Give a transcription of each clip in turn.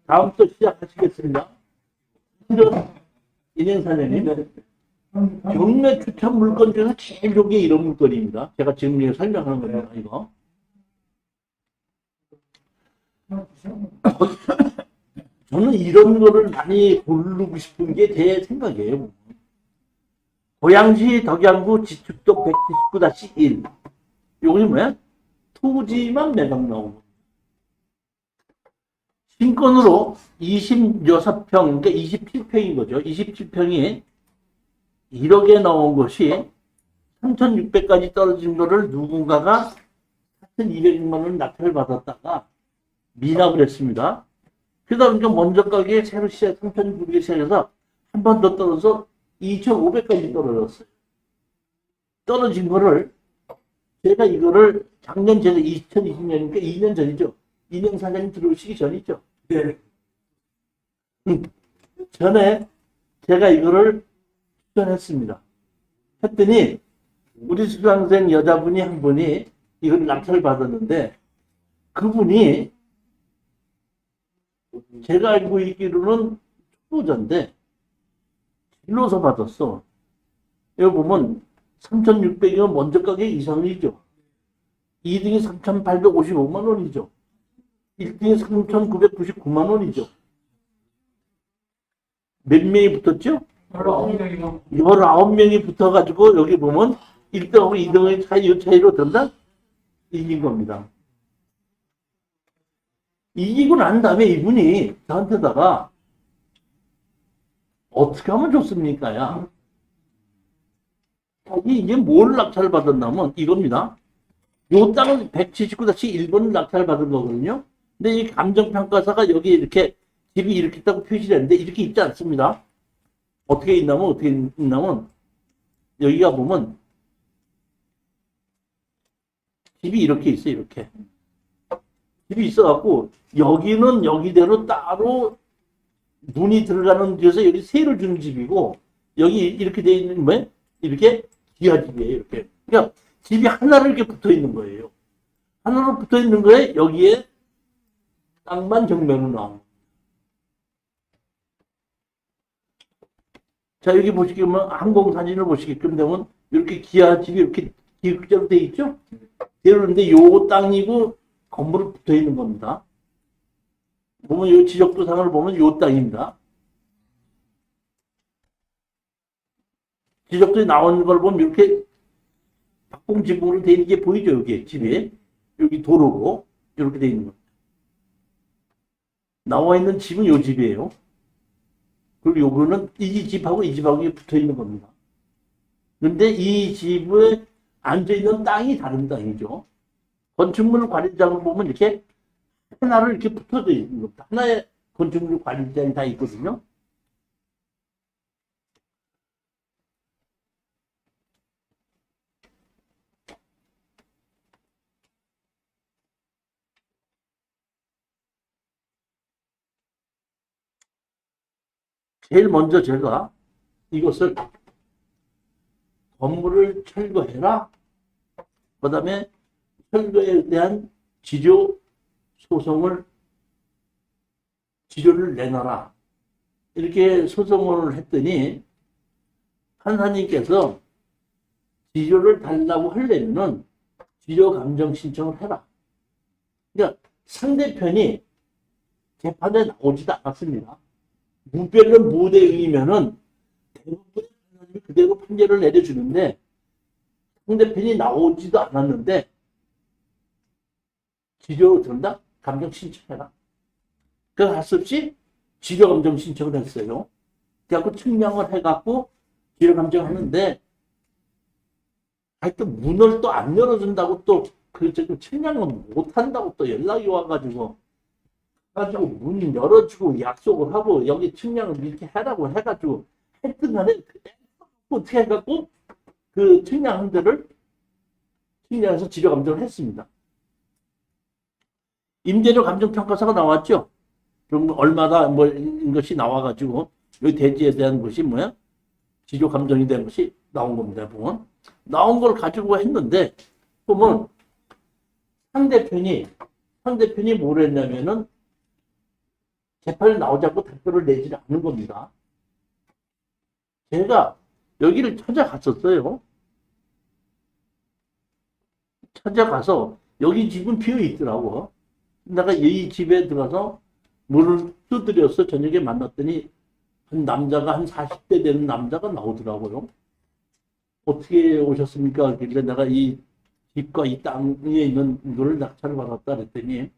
다음 또 시작하시겠습니다. 인행 사장님, 경매 추천 물건 중에서 제일 좋은 게 이런 물건입니다. 제가 지금 이거 설명하는 겁니다. 이거. 저는 이런 거를 많이 고르고 싶은 게 제 생각이에요. 고양시 덕양구 지축도 179-1. 요것이 뭐야? 토지만 매각 나오는 거. 신권으로 26평, 그러니까 27평인 거죠. 27평이 1억에 나온 것이 3,600까지 떨어진 거를 누군가가 4,200만 원 낙찰을 받았다가 미납을 했습니다. 그러다 보니까 먼저 가게 새로 시작 3,900에 시작해서 한 번 더 떨어져서 2,500까지 떨어졌어요. 떨어진 거를 제가 이거를 작년 제가 2020년이니까 2년 전이죠. 인행 사장님 들어오시기 전이죠. 네. 전에 제가 이거를 추천했습니다. 했더니 우리 수강생 여자분이 한 분이 이걸 낙찰을 받았는데 그분이 제가 알고 있기로는 초보자인데 일로서 받았어. 여기 보면 3,600이면 먼저 가게 이상이죠. 2등이 3,855만 원이죠. 1등이 3,999만 원이죠. 몇 명이 붙었죠? 19명이 붙어가지고 여기 보면 1등하고 2등의 차이로 된다? 이긴 겁니다. 이기고 난 다음에 이분이 저한테다가 어떻게 하면 좋습니까? 야? 이게 뭘 낙찰을 받았냐면 이겁니다. 요 땅은 179-1번을 낙찰을 받은 거거든요. 근데 이 감정평가사가 여기 이렇게 집이 이렇게 있다고 표시를 했는데 이렇게 있지 않습니다. 어떻게 있냐면 여기가 보면 집이 이렇게 있어요. 이렇게. 집이 있어갖고 여기는 여기대로 따로 문이 들어가는 데서 여기 세를 주는 집이고 여기 이렇게 돼 있는 뭐예요? 이렇게 기와집이에요. 이렇게. 그러니까 집이 하나로 이렇게 붙어 있는 거예요. 하나로 붙어 있는 거에 여기에 땅만 정면으로 나오는 거예요. 자, 여기 보시면 항공사진을 보시게끔 되면 이렇게 기와집이 이렇게 기역자로 돼 있죠? 그런데 요 땅이고 건물을 붙어 있는 겁니다. 보면 이 지적도상을 보면 요 땅입니다. 지적도에 나오는 걸 보면 이렇게 박공지붕으로 되어 있는 게 보이죠? 여기 집에. 여기 도로고 이렇게 되어 있는 겁니다. 나와 있는 집은 요 집이에요. 그리고 요거는 이 집하고 이 집하고 붙어 있는 겁니다. 그런데 이 집에 앉아 있는 땅이 다른 땅이죠. 건축물 관리장을 보면 이렇게 하나를 이렇게 붙어져 있는 겁니다. 하나의 건축물 관리장이 다 있거든요. 제일 먼저 제가 이것을 건물을 철거해라. 그 다음에 철거에 대한 지조를 내놔라. 이렇게 소송을 했더니 판사님께서 지조를 달라고 하려면은 지조 감정 신청을 해라. 그러니까 상대편이 재판에 나오지도 않았습니다. 무변론 무대응이면은 대부분의 판사님이 그대로 판결을 내려주는데 상대편이 나오지도 않았는데 지조 된다? 감정 신청해라. 그래서 할 수 없이 지조 감정 신청을 했어요. 그래갖고 측량을 해갖고 지조 감정 하는데 하여튼 문을 또 안 열어준다고 또 그 측량을 못 한다고 또 연락이 와가지고 문 열어주고 약속을 하고 여기 측량을 이렇게 해라고 해가지고 하여튼 간에 어떻게 해갖고 그 측량한 데를 측량해서 지조 감정을 했습니다. 임대료 감정평가서가 나왔죠. 그럼 얼마다 뭐 이것이 나와가지고 여기 대지에 대한 것이 뭐야? 지조 감정이 된 것이 나온 겁니다. 보면 나온 걸 가지고 했는데 보면 상대편이 뭘 했냐면은 재판에 나오자고 답변을 내지 않는 겁니다. 제가 여기를 찾아갔었어요. 찾아가서 여기 집은 비어 있더라고. 내가 이 집에 들어가서 문을 두드려서 저녁에 만났더니 한 남자가 한 40대 되는 남자가 나오더라고요. 어떻게 오셨습니까? 그런데 내가 이 집과 이 땅에 있는 이거를 낙찰을 받았다 그랬더니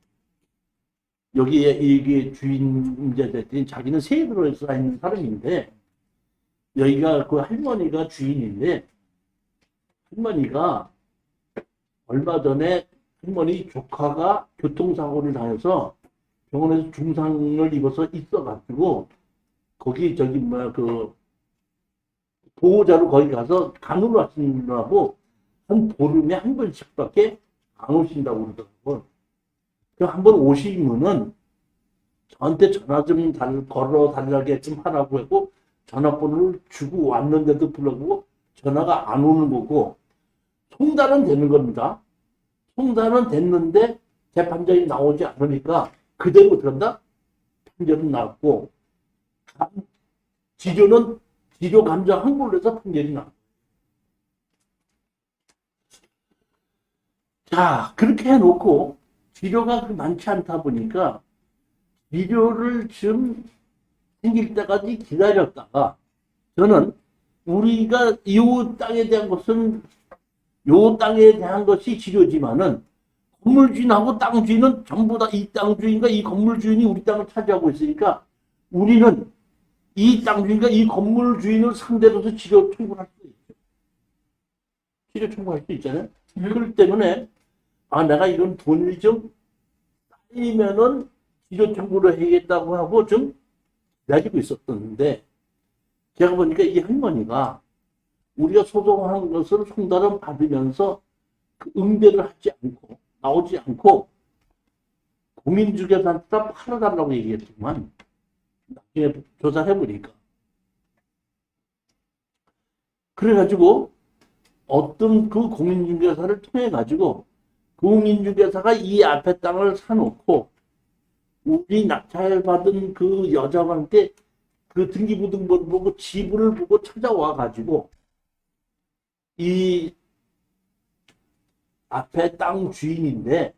여기에 이게 주인자 됐더니 자기는 세입으로 서 있는 사람인데 여기가 그 할머니가 주인인데 할머니가 얼마 전에 할머니 조카가 교통사고를 당해서 병원에서 중상을 입어서 있어가지고 거기 저기 뭐야 그 보호자로 거기 가서 간호를 하시느라고 한 보름에 한 번씩밖에 안 오신다고 그러더라고요. 한번 오시면은 저한테 전화 좀 걸어 달라게 좀 하라고 하고 전화번호를 주고 왔는데도 불구하고 전화가 안 오는 거고 송달은 되는 겁니다. 송달은 됐는데 재판장이 나오지 않으니까 그대로 들어간다? 판결은 나왔고 지조 감정 한 걸로 해서 판결이 나왔고 자 그렇게 해놓고 지조가 많지 않다 보니까 지조를 좀 생길 때까지 기다렸다가 저는 우리가 이 땅에 대한 것은 요 땅에 대한 것이 지조지만은 건물 주인하고 땅 주인은 전부 다 이 땅 주인과 이 건물 주인이 우리 땅을 차지하고 있으니까 우리는 이 땅 주인과 이 건물 주인을 상대로서 지조 청구할 수 있죠. 지조 청구할 수 있잖아요. 그렇기 때문에 내가 이런 돈이 좀 쌓이면은 지조 청구를 해야겠다고 하고 좀 기다리고 있었는데 제가 보니까 이 할머니가 우리가 소송한 것을 송달을 받으면서 그 응대를 하지 않고 나오지 않고 공인중개사한테 팔아달라고 얘기했지만 나중에 조사해보니까 그래가지고 어떤 그 공인중개사를 통해 가지고 공인중개사가 이 앞에 땅을 사놓고 우리 낙찰받은 그 여자한테 그 등기부등본을 보고 지분을 보고 찾아와 가지고 이 앞에 땅 주인인데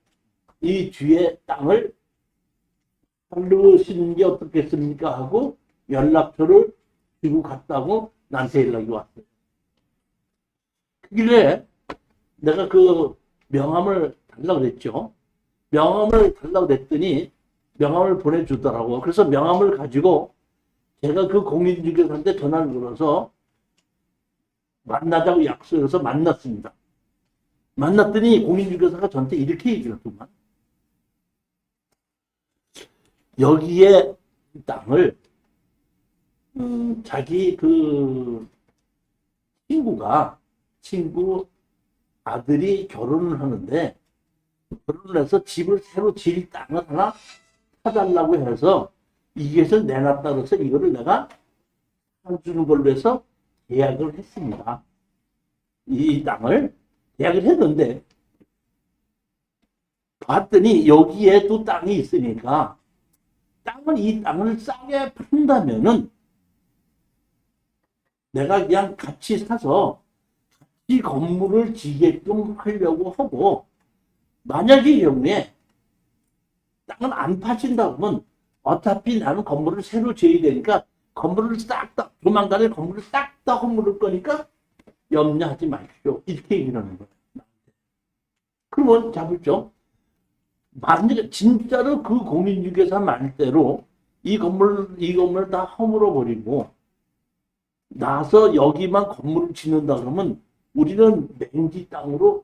이 뒤에 땅을 팔르시는 게 어떻겠습니까 하고 연락처를 주고 갔다고 나한테 연락이 왔어요. 그길래 내가 그 명함을 달라고 그랬죠. 명함을 달라고 그랬더니 명함을 보내주더라고. 그래서 명함을 가지고 제가 그 공인중개사한테 전화를 걸어서 만나자고 약속해서 만났습니다. 만났더니 공인중개사가 저한테 이렇게 얘기를 했더만 여기에 땅을 자기 그 친구 아들이 결혼을 하는데 결혼을 해서 집을 새로 질 땅을 하나 사달라고 해서 이것을 내놨다 그래서 이거를 내가 사주는 걸로 해서 계약을 했습니다. 이 땅을 계약을 했는데 봤더니 여기에 또 땅이 있으니까 이 땅을 싸게 판다면은 내가 그냥 같이 사서 이 건물을 지게끔 하려고 하고 만약에 경우에 땅을 안 파진다 그러면 어차피 나는 건물을 새로 지어야 되니까 건물을 싹 조만간에 건물을 싹 다 건물을 거니까 염려하지 마십시오. 이렇게 얘기를 하는 거예요. 그러면 잡을죠. 만약에 진짜로 그 공인중개사 말대로 이 건물을 다 허물어 버리고 나서 여기만 건물을 짓는다 그러면 우리는 맹지 땅으로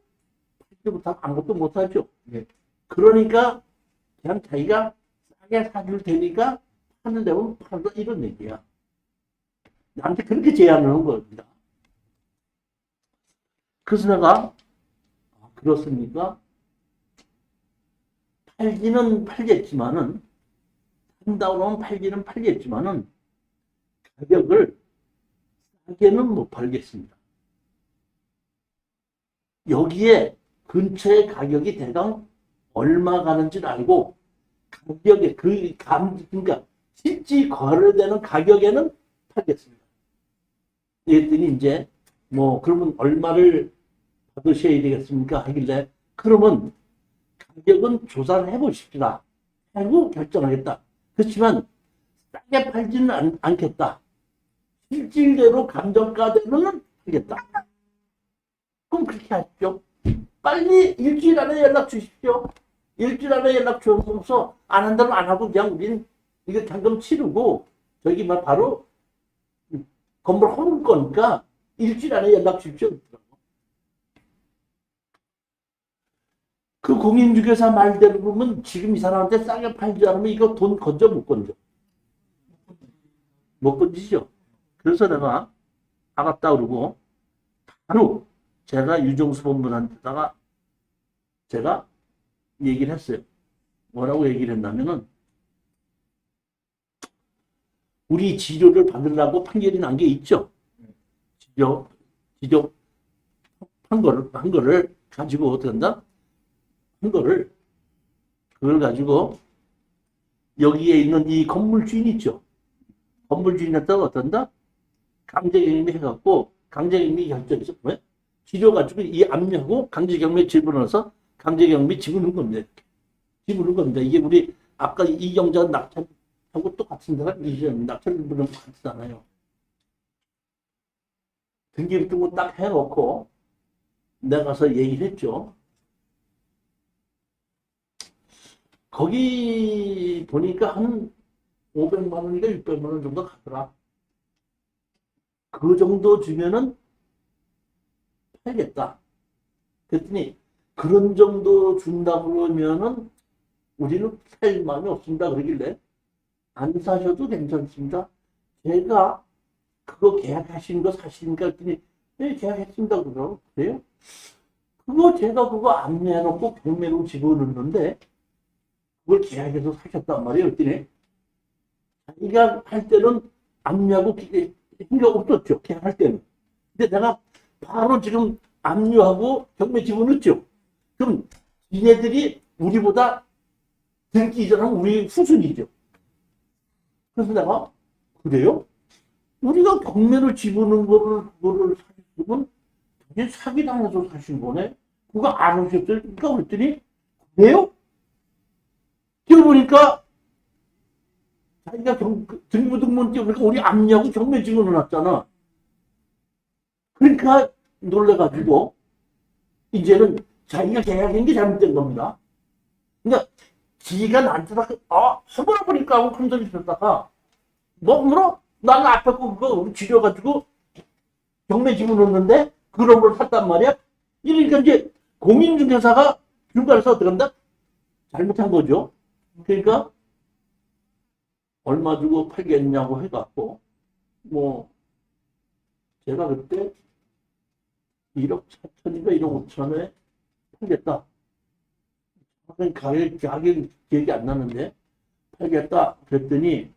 팔지부터 아무것도 못하죠. 네. 그러니까 그냥 자기가 싸게 사줄 테니까 파는 데면 팔다 이런 얘기야. 나한테 그렇게 제안을 한 겁니다. 그래서 내가 그렇습니까? 팔기는 팔겠지만은 한다고 하면 팔기는 팔겠지만은 가격을 싸게는 못 팔겠습니다. 여기에 근처에 가격이 대강 얼마 가는지를 알고 가격에 그러니까 실제 거래되는 가격에는 팔겠습니다. 그랬더니 이제 뭐 그러면 얼마를 받으셔야 되겠습니까? 하길래 그러면 가격은 조사를 해보십시다. 하고 결정하겠다. 그렇지만 싸게 팔지는 않겠다. 실질대로 감정가대로는 하겠다. 그럼 그렇게 하십시오. 빨리 일주일 안에 연락 주십시오. 일주일 안에 연락 주셔서 안 한다면 안 하고 그냥 우린 이거 잔금 치르고 저기 막 바로 건물 허물 거니까 일주일 안에 연락 주십시오. 그 공인중개사 말대로 보면 지금 이 사람한테 싸게 팔지 않으면 이거 돈 건져 못 건져. 못 건지죠. 그래서 내가 알았다 그러고 바로 제가 유정수 본부한테다가 제가 얘기를 했어요. 뭐라고 얘기를 했냐면은 우리 지조를 받으려고 판결이 난 게 있죠. 지조 한 거를 가지고 어떻게 한다? 그걸 가지고 여기에 있는 이 건물 주인 있죠. 건물 주인한테 어떤다? 강제경매 해갖고 강제경매 결정해서 왜? 지조 가지고 이 압류하고 강제경매 집어넣어서 강제경매 집어넣은 겁니다. 집어넣은 겁니다. 이게 우리 아까 이경자 낙찰하고 똑같은 데가 낙찰 부분 같잖아요. 등기부 등본 딱 해놓고 내가 가서 얘기를 했죠. 거기 보니까 한 500만 원인가 600만 원 정도 가더라. 그 정도 주면은 팔겠다. 그랬더니 그런 정도 준다 그러면은 우리는 살 마음이 없습니다. 그러길래 안 사셔도 괜찮습니다. 제가 그거 계약하신 거 사십니까? 그랬더니 네, 계약했습니다. 그래요? 제가 그거 압류해놓고 경매로 집어넣는데 그걸 계약해서 사셨단 말이에요. 그랬더니 자기가 할 때는 압류하고 힘이 없었죠. 계약할 때는. 근데 내가 바로 지금 압류하고 경매 집어넣었죠. 그럼 얘네들이 우리보다 등기 이전하면 우리 후순위죠. 그래서 내가 그래요? 우리가 경매로 집어넣은 거를 사셨으면 그게 사기당해서 사신 거네? 그거 안 오셨어요? 그러니까 그랬더니 그래요? 뛰어보니까 자기가 등기부등본 띄우니까 우리 압류하고 경매 집어넣었잖아. 그러니까 놀래가지고 이제는 자기가 계약한 게 잘못된 겁니다. 그러니까 지가 나한테 허물어 보니까 하고 큰 소리 쳤다가 뭐 물어? 나는 앞에 거 그거 지려가지고 경매 집어넣었는데 그런 걸 샀단 말이야. 이러니까 이제 공인중개사가 중간에서 어떻게 한다? 잘못한 거죠. 그러니까 얼마 주고 팔겠냐고 해갖고 뭐 제가 그때 1억 4천인가 1억 5천에 팔겠다. 가격이 기억이 안 나는데 팔겠다 그랬더니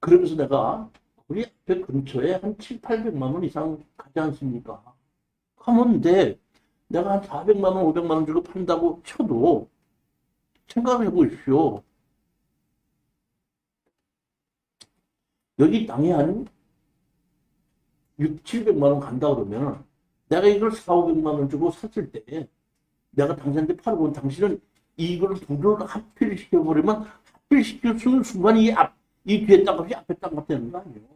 그러면서 내가 우리 앞에 근처에 한 7, 800만 원 이상 가지 않습니까? 하면 돼. 내가 한 400만 원, 500만 원 주고 판다고 쳐도 생각해 보십시오. 여기 땅이 한 6, 700만 원 간다 그러면 내가 이걸 4, 500만 원 주고 샀을 때 내가 당신한테 팔고 당신은 이걸 둘을 합필시켜버리면 합필시켜주는 순간 이 뒤에 땅값이 앞에 땅값 되는 거 아니에요.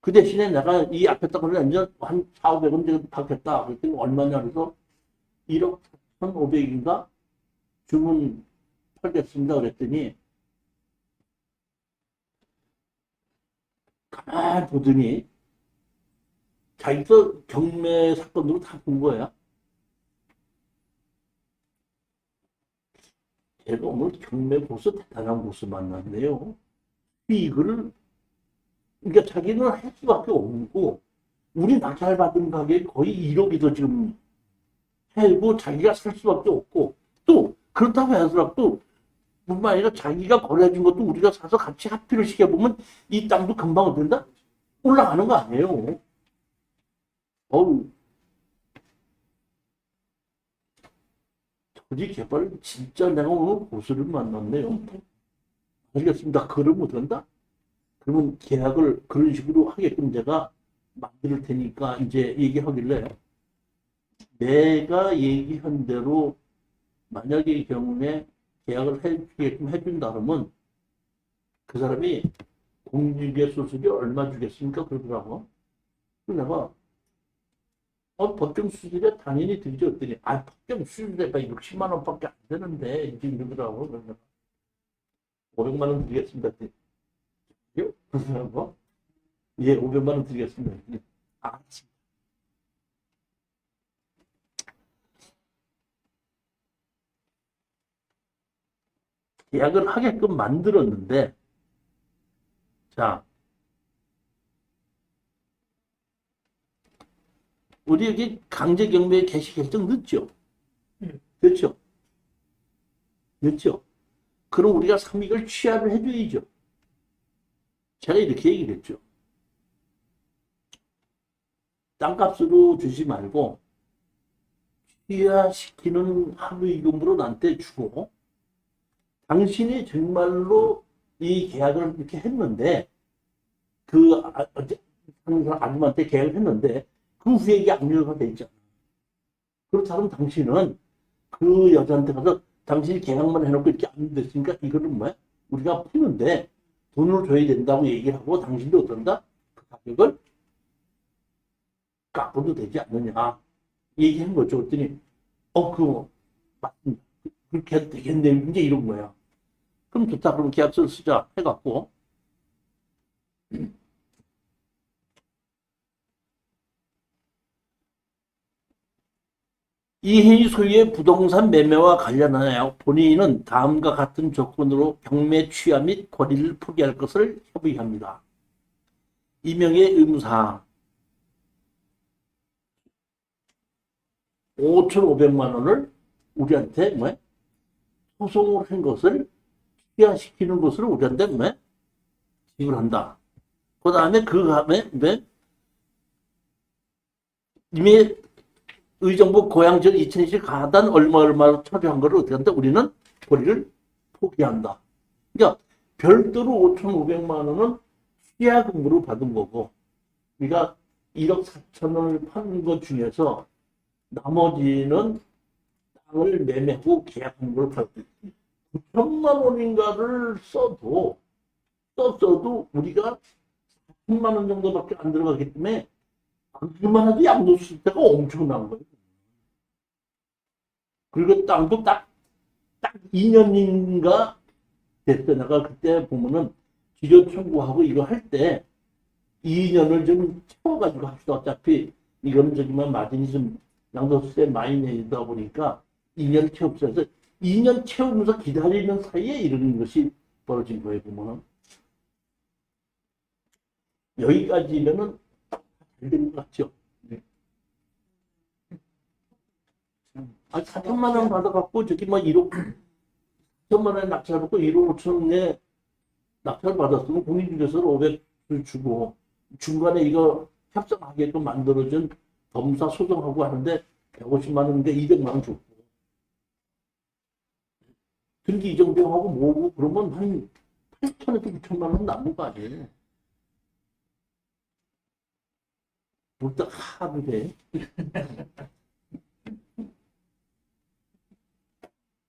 그 대신에 내가 이 앞에 땅값을 완전 한 4, 500원 내가 받겠다. 그랬더니 얼마냐 그래서 1억 4,500인가 주문 팔겠습니다. 그랬더니 가만히 보더니 자기도 경매 사건으로 다 본 거야. 제가 오늘 경매 고수 대단한 고수 만났네요. 이거를 그러니까 자기는 할 수밖에 없고 우리 낙찰 받은 가격이 거의 1억이더 지금 해고 자기가 살 수밖에 없고 또 그렇다고 해서라도 뿐만 아니라 자기가 거래해준 것도 우리가 사서 같이 합의를 시켜보면 이 땅도 금방 어떤다? 올라가는 거 아니에요. 어우 굳이 개발, 진짜 내가 오늘 고수를 만났네요. 알겠습니다. 그걸 못한다? 그러면 계약을 그런 식으로 하게끔 제가 만들 테니까 이제 얘기하길래 내가 얘기한 대로 만약에 이 경우에 계약을 해주게끔 해준다 그러면 그 사람이 공직의 수수료 얼마 주겠습니까? 그러더라고. 그래서 내가 법정 수수료 당연히 드리죠. 그랬더니 법정 수수료가 60만 원밖에 안 되는데 이제 이러더라고. 그래서 500만 원 드리겠습니다. 그러더라고. 예, 500만 원 드리겠습니다. 알았습니다. 계약을 하게끔 만들었는데, 자, 우리 여기 강제경매 개시 결정 늦죠? 그렇죠? 늦죠? 그럼 우리가 삼익을 취하를 해줘야죠. 제가 이렇게 얘기를 했죠. 땅값으로 주지 말고 취하시키는 합의금으로 나한테 주고 당신이 정말로 이 계약을 이렇게 했는데 그 아줌마한테 계약을 했는데 그 후에 이게 압류가 돼 있잖아. 그렇다면 당신은 그 여자한테 가서 당신이 계약만 해놓고 이렇게 압류됐으니까 이거는 뭐야? 우리가 푸는데 돈을 줘야 된다고 얘기를 하고 당신도 어떤다? 그 가격을 깎아도 되지 않느냐 얘기한 거죠. 그랬더니 그거 맞습니다. 그렇게 해도 되겠네. 이제 이런 거야. 그럼 좋다. 그럼 계약서를 쓰자 해갖고 이행위 소유의 부동산 매매와 관련하여 본인은 다음과 같은 조건으로 경매 취하 및 권리를 포기할 것을 협의합니다. 이명의 의무사항 5,500만 원을 우리한테 소송을 한 것을 취하시키는 것으로 우리한테 지불한다. 그 다음에 이미 의정부 고양지역 2020 가단 얼마로 처리한 거를 어떻게 한다? 우리는 권리를 포기한다. 그러니까 별도로 5,500만 원은 취하금으로 받은 거고 우리가 1억 4천을 파는 것 중에서 나머지는 땅을 매매하고 계약한 걸 팔고 9천만 원인가를 써도 우리가 4천만 원 정도밖에 안 들어가기 때문에 그만 해도 양도수수료가 엄청난 거예요. 그리고 땅도 딱 2년인가 됐어. 내가 그때 보면은 지료 청구하고 이거 할 때 2년을 좀 채워가지고 합시다. 어차피 이거는 저기만 마진이 좀 양도세 많이 내다 보니까 2년 채웁시다. 2년 채우면서 기다리는 사이에 이런 것이 벌어진 거예요. 보면은 여기까지면은 잘 된 것 같죠. 네. 4천만 원 받아갖고 저기 1억 4천만 원에 낙찰받고 1억 5천에 낙찰 받았으면 공인중개사를 500을 주고 중간에 이거 협상하게끔 만들어준 법무사 소송하고 하는데 150만 원인데 200만 원 줬고 등기 이전 비용하고 뭐고 그러면 한 8천에서 9천만 원 남은 거 아니에요. 뭘딱 하는데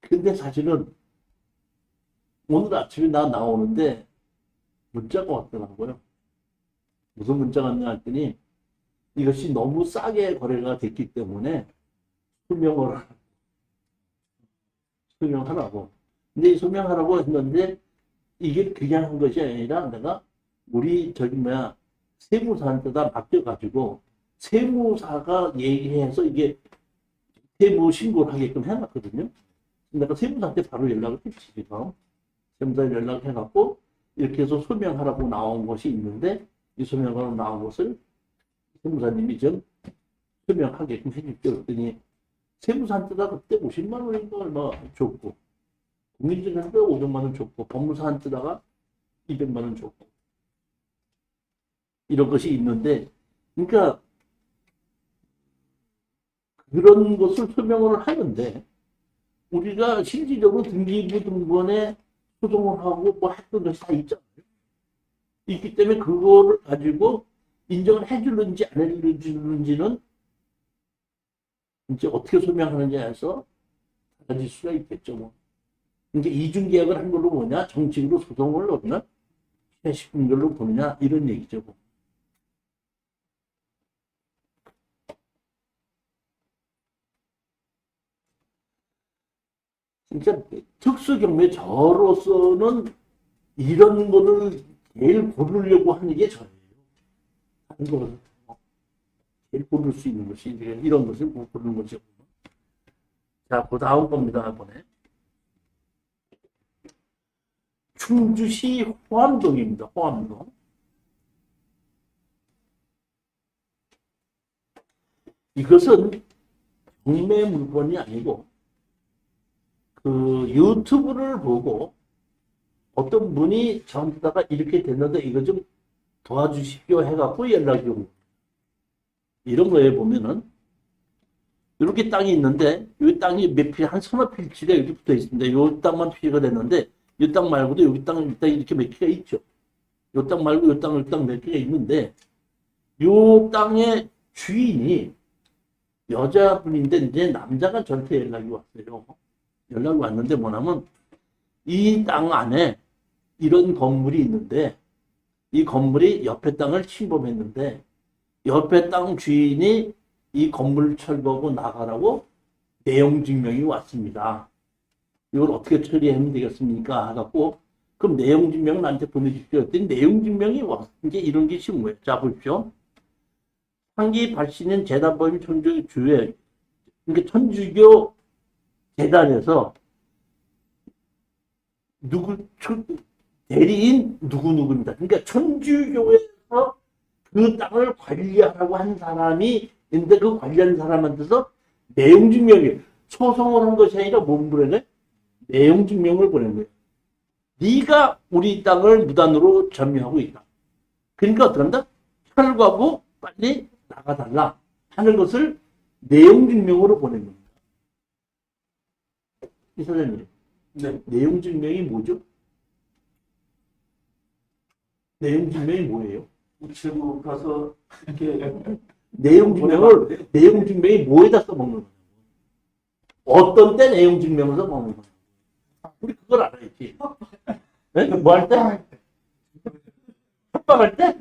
근데 사실은 오늘 아침에 나 나오는데 문자가 왔더라고요. 무슨 문자가 왔냐 했더니 이것이 너무 싸게 거래가 됐기 때문에 소명하라고. 근데 이 소명하라고 했는데 이게 그냥 한 것이 아니라 내가 우리 세무사한테다 맡겨가지고 세무사가 얘기해서 이게 세무 신고를 하게끔 해놨거든요. 내가 세무사한테 바로 연락을 했지, 지금. 세무사에 연락해갖고 이렇게 해서 소명하라고 나온 것이 있는데 이 소명하라고 나온 것을 세무사님이 좀 소명하게끔 해줄게 그랬더니 세무사한테다 그때 50만 원인가 얼마 줬고 공인중개사한테 500만 원 줬고 법무사한테다가 200만 원 줬고 이런 것이 있는데 그러니까 그런 것을 소명을 하는데 우리가 실질적으로 등기부 등본에 소송을 하고 뭐 했던 것이 다 있잖아요. 있기 때문에 그거를 가지고 인정을 해주는지 안 해주는지는 이제 어떻게 소명하느냐에서 달라질 수가 있겠죠. 뭐. 이제 이중계약을 한 걸로 보냐, 정식으로 소송을 넣느냐, 회식한 걸로 보느냐, 이런 얘기죠. 뭐. 그러니까 특수경매 저로서는 이런 거를 제일 고르려고 하는 게 저예요. 하는 거거든요. 제일 고를 수 있는 것이 이런 것을 고르는 거죠. 자, 그 다음 겁니다. 이번에 충주시 호암동입니다. 호암동. 이것은 경매 물건이 아니고 그 유튜브를 보고 어떤 분이 저한테다가 이렇게 됐는데 이거 좀 도와주십시오 해갖고 연락이 온 거예요. 이런 거에 보면은 이렇게 땅이 있는데 이 땅이 몇 필, 한 서너 필지가 이렇게 붙어 있습니다. 이 땅만 피가 됐는데 이 땅 말고도 여기 땅 이렇게 몇 개가 있죠. 이 땅 말고 이 땅 몇 개가 있는데 이 땅의 주인이 여자분인데 이제 남자가 저한테 연락이 왔어요. 연락이 왔는데 뭐냐면 이 땅 안에 이런 건물이 있는데 이 건물이 옆에 땅을 침범했는데 옆에 땅 주인이 이 건물을 철거하고 나가라고 내용 증명이 왔습니다. 이걸 어떻게 처리하면 되겠습니까? 해갖고 그럼 내용 증명을 나한테 보내주십시오. 그랬더니 내용 증명이 왔 이제 이런 게 쉬운 거예요. 자 보십시오. 상기 발신인 재단법인 천주교 주회 그러니까 천주교 재단에서 대리인 누구누구입니다. 그러니까 천주교에서 그 땅을 관리하라고 한 사람이 있는데 그 관리하는 사람한테서 내용 증명이 소송을 한 것이 아니라 뭔 보내네? 내용 증명을 보낸 거예요. 네가 우리 땅을 무단으로 점유하고 있다. 그러니까 어떻게 한다? 철거하고 빨리 나가달라 하는 것을 내용 증명으로 보낸 겁니다. 이 사장님, 네. 내용 증명이 뭐죠? 내용 증명이 뭐예요? 우체국 가서 이렇게 내용 증명이 뭐에다 써먹는 거예요? 어떤 때 내용 증명을 써먹는 거예요? 우리 그걸 알아야지. 네? 뭐 할 때? 협박할 때?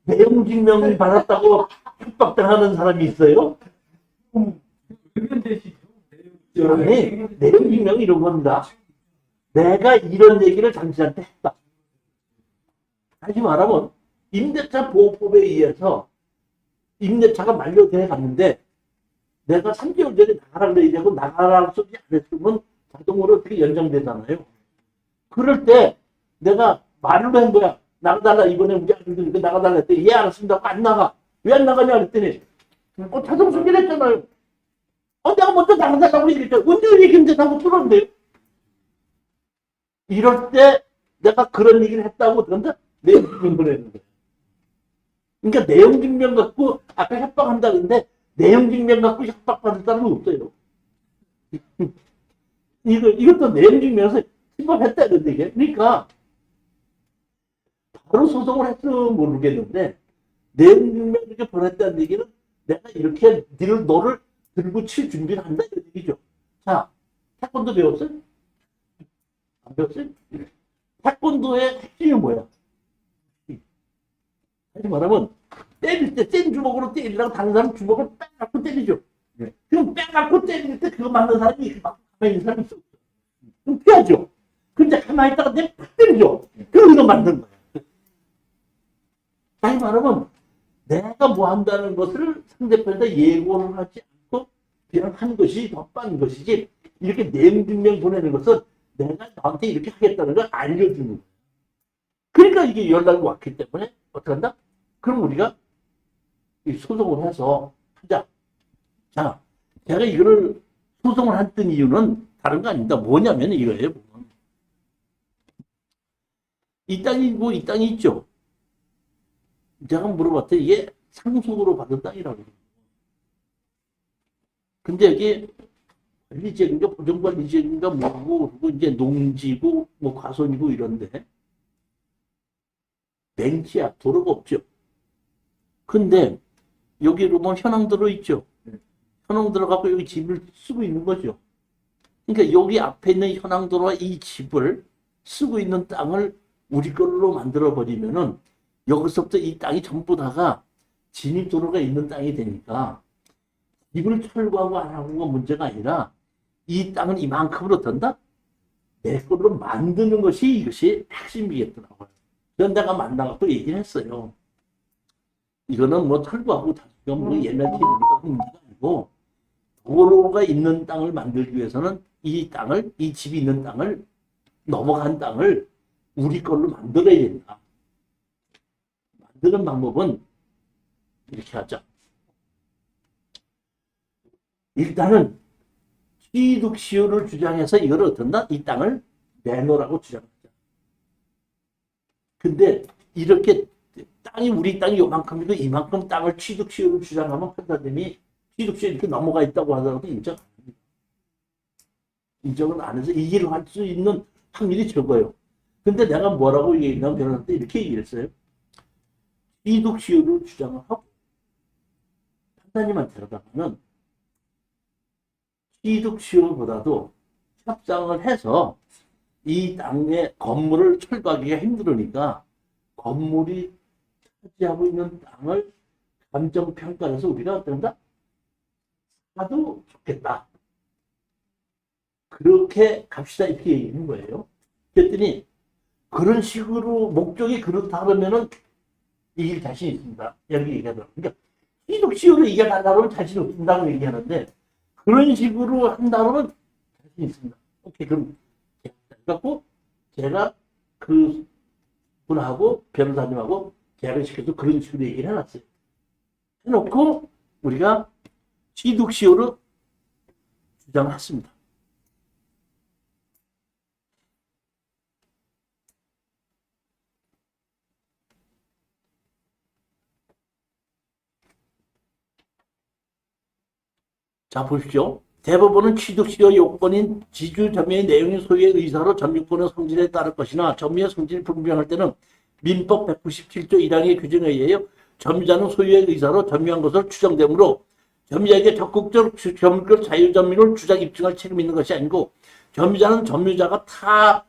내용 증명을 받았다고 협박당하는 사람이 있어요? 아니, 내용 증명이 이런 겁니다. 내가 이런 얘기를 당신한테 했다. 다시 말하면 임대차 보호법에 의해서 임대차가 만료돼 갔는데 내가 3개월 전에 나가라고 얘기하고 나가라고 소리 안 했으면 자동으로 어떻게 연장되잖아요. 그럴 때 내가 말을 한 거야. 나가달라. 이번에 우리 아들들이 나가달라 했더니 예 알았습니다. 안 나가. 왜 안 나가냐 그랬더니 자동 승계를 했잖아요. 내가 먼저 나가달라고 얘기했잖아. 언제 얘기했는데 나못 들었는데요. 이럴 때 내가 그런 얘기를 했다고 그런다? 내용 증명 보내는 거예요. 그러니까 내용 증명 갖고 아까 협박한다 그랬는데 내용 증명 갖고 협박받을 사람은 없어요. 이것도 내용 증명에서 침범했다 그런 얘기예요. 그러니까 바로 소송을 했으면 모르겠는데 내용 증명 이렇게 보냈다는 얘기는 내가 이렇게 너를 들고 칠 준비를 한다 이런 얘기죠. 자, 태권도 배웠어요? 안 배웠어요? 태권도의 핵심이 뭐야? 다시 말하면 때릴 때 센 주먹으로 때리라고 다른 사람 주먹을 빼갖고 때리죠. 네. 그럼 빼갖고 때릴 때 그거 맞는 사람이 막 가만히 있는 사람이 있어. 그럼 피하죠. 근데 가만히 있다가 내 팍 때리죠. 그럼 이거 맞는 거야. 다시 말하면 내가 뭐 한다는 것을 상대편에다 예고를 하지 않고 그냥 하는 것이 더 빠른 것이지 이렇게 내용 증명 보내는 것은 내가 너한테 이렇게 하겠다는 걸 알려주는 거야. 그러니까 이게 연락이 왔기 때문에 어떻게 한다? 그럼 우리가 소송을 해서 하자. 자, 제가 이거를 소송을 했던 이유는 다른 거 아닙니다. 뭐냐면 이거예요. 이 땅이 뭐 이 땅이 있죠. 제가 물어봤더니 이게 상속으로 받은 땅이라고. 근데 여기 관리지역인가 보존관리지역인가 뭐고 그리고 이제 농지고 뭐 과손이고 이런데 맹지야 도로가 없죠. 근데 여기로 뭐 현황 들어있죠. 현황 들어가고 여기 집을 쓰고 있는 거죠. 그러니까 여기 앞에 있는 현황도로와 이 집을 쓰고 있는 땅을 우리 걸로 만들어 버리면은 여기서부터 이 땅이 전부 다가 진입도로가 있는 땅이 되니까 집을 철거하고 안 하고가 문제가 아니라 이 땅은 이만큼으로 든다? 내 걸로 만드는 것이 이것이 핵심이겠더라고요. 그래서 내가 만나갖고 얘기를 했어요. 이거는 뭐 철거하고 다시가 뭐 옛날 기분이니까 문제가 아니고 도로가 있는 땅을 만들기 위해서는 이 땅을, 이 집이 있는 땅을, 넘어간 땅을 우리 걸로 만들어야 된다. 만드는 방법은 이렇게 하자. 일단은 취득시효를 주장해서 이걸 어떤다? 이 땅을 내놓으라고 주장하자. 근데 이렇게 땅이 우리 땅이 요만큼이고 이만큼 땅을 취득시효를 주장하면 판사님이 취득시효 이렇게 넘어가 있다고 하더라도 인정 안 합니다. 인정을 안 해서 이 일을 할 수 있는 확률이 적어요. 근데 내가 뭐라고 얘기하면 변호사한테 이렇게 얘기했어요. 취득시효를 주장을 하고 판사님한테 들어가면은 취득시효보다도 협상을 해서 이 땅의 건물을 철거하기가 힘들으니까 건물이 차지하고 있는 땅을 감정평가해서 우리가 어떤다? 사도 좋겠다. 그렇게 갑시다 이렇게 얘기하는 거예요. 그랬더니 그런 식으로 목적이 그렇다 그러면은 이길 자신 있습니다. 이렇게 얘기하더라고요. 그러니까 취득시효를 이겨간다 그러면 자신 없다고 얘기하는데 그런 식으로 한다 그러면 자신 있습니다. 오케이 그럼 그래갖고 제가 그 분하고 변호사님하고 계약을 시켜서 그런 식으로 얘기를 해놨어요. 해놓고 우리가 취득시효를 주장을 했습니다. 자 보십시오. 대법원은 취득시효 요건인 지주 점유의 내용인 소유의 의사로 점유권의 성질에 따를 것이나 점유의 성질이 불분명할 때는 민법 197조 1항의 규정에 의하여 점유자는 소유의 의사로 점유한 것을 추정되므로 점유자에게 적극적 점유권 자유점유를 주장 입증할 책임이 있는 것이 아니고 점유자는 점유자가 타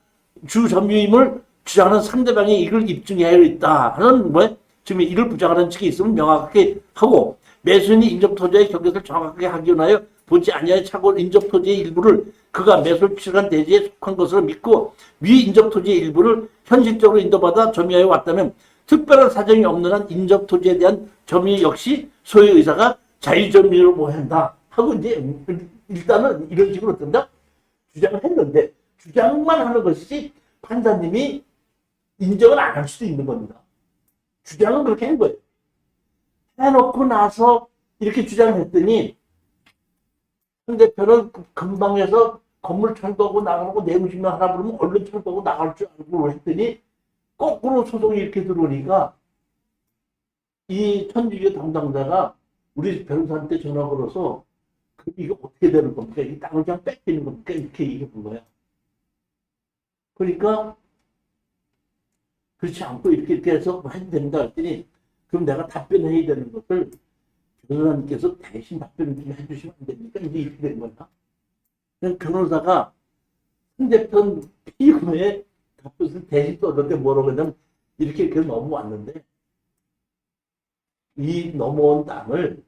주 점유임을 주장하는 상대방의 이익을 입증해야 있다 하는 뭐 지금 이를 부정하는 측이 있으면 명확하게 하고 매수인이 인접토지의 경계를 정확하게 확인하여 보지 아니하여 착오 인접토지의 일부를 그가 매수를 취득한 대지에 속한 것으로 믿고 위 인접토지의 일부를 현실적으로 인도받아 점유하여 왔다면 특별한 사정이 없는 한 인접토지에 대한 점유 역시 소유 의사가 자유점유로 보한다 하고 이제 일단은 이런 식으로 뜬다 주장을 했는데 주장만 하는 것이지 판사님이 인정을 안 할 수도 있는 겁니다. 주장은 그렇게 한 거예요. 해놓고 나서 이렇게 주장을 했더니 상대편은 금방 해서 건물 철거하고 나가고 내무심만 하라 그러면 얼른 철거하고 나갈 줄 알고 했더니 거꾸로 소송이 이렇게 들어오니까 이 천주교 담당자가 우리 변호사한테 전화 걸어서 이거 어떻게 되는 겁니까? 이 땅을 그냥 뺏기는 겁니까? 이렇게 얘기해 본 거야. 그러니까 그렇지 않고 이렇게 해서 해도 된다 했더니 그럼 내가 답변해야 되는 것을 변호사님께서 대신 답변을 좀 해주시면 안 됩니까? 이제 이렇게 된 거야. 그냥 변호사가 상대편 피고의 답변을 대신 떠는데 뭐라고 하냐면 이렇게 넘어왔는데 이 넘어온 땅을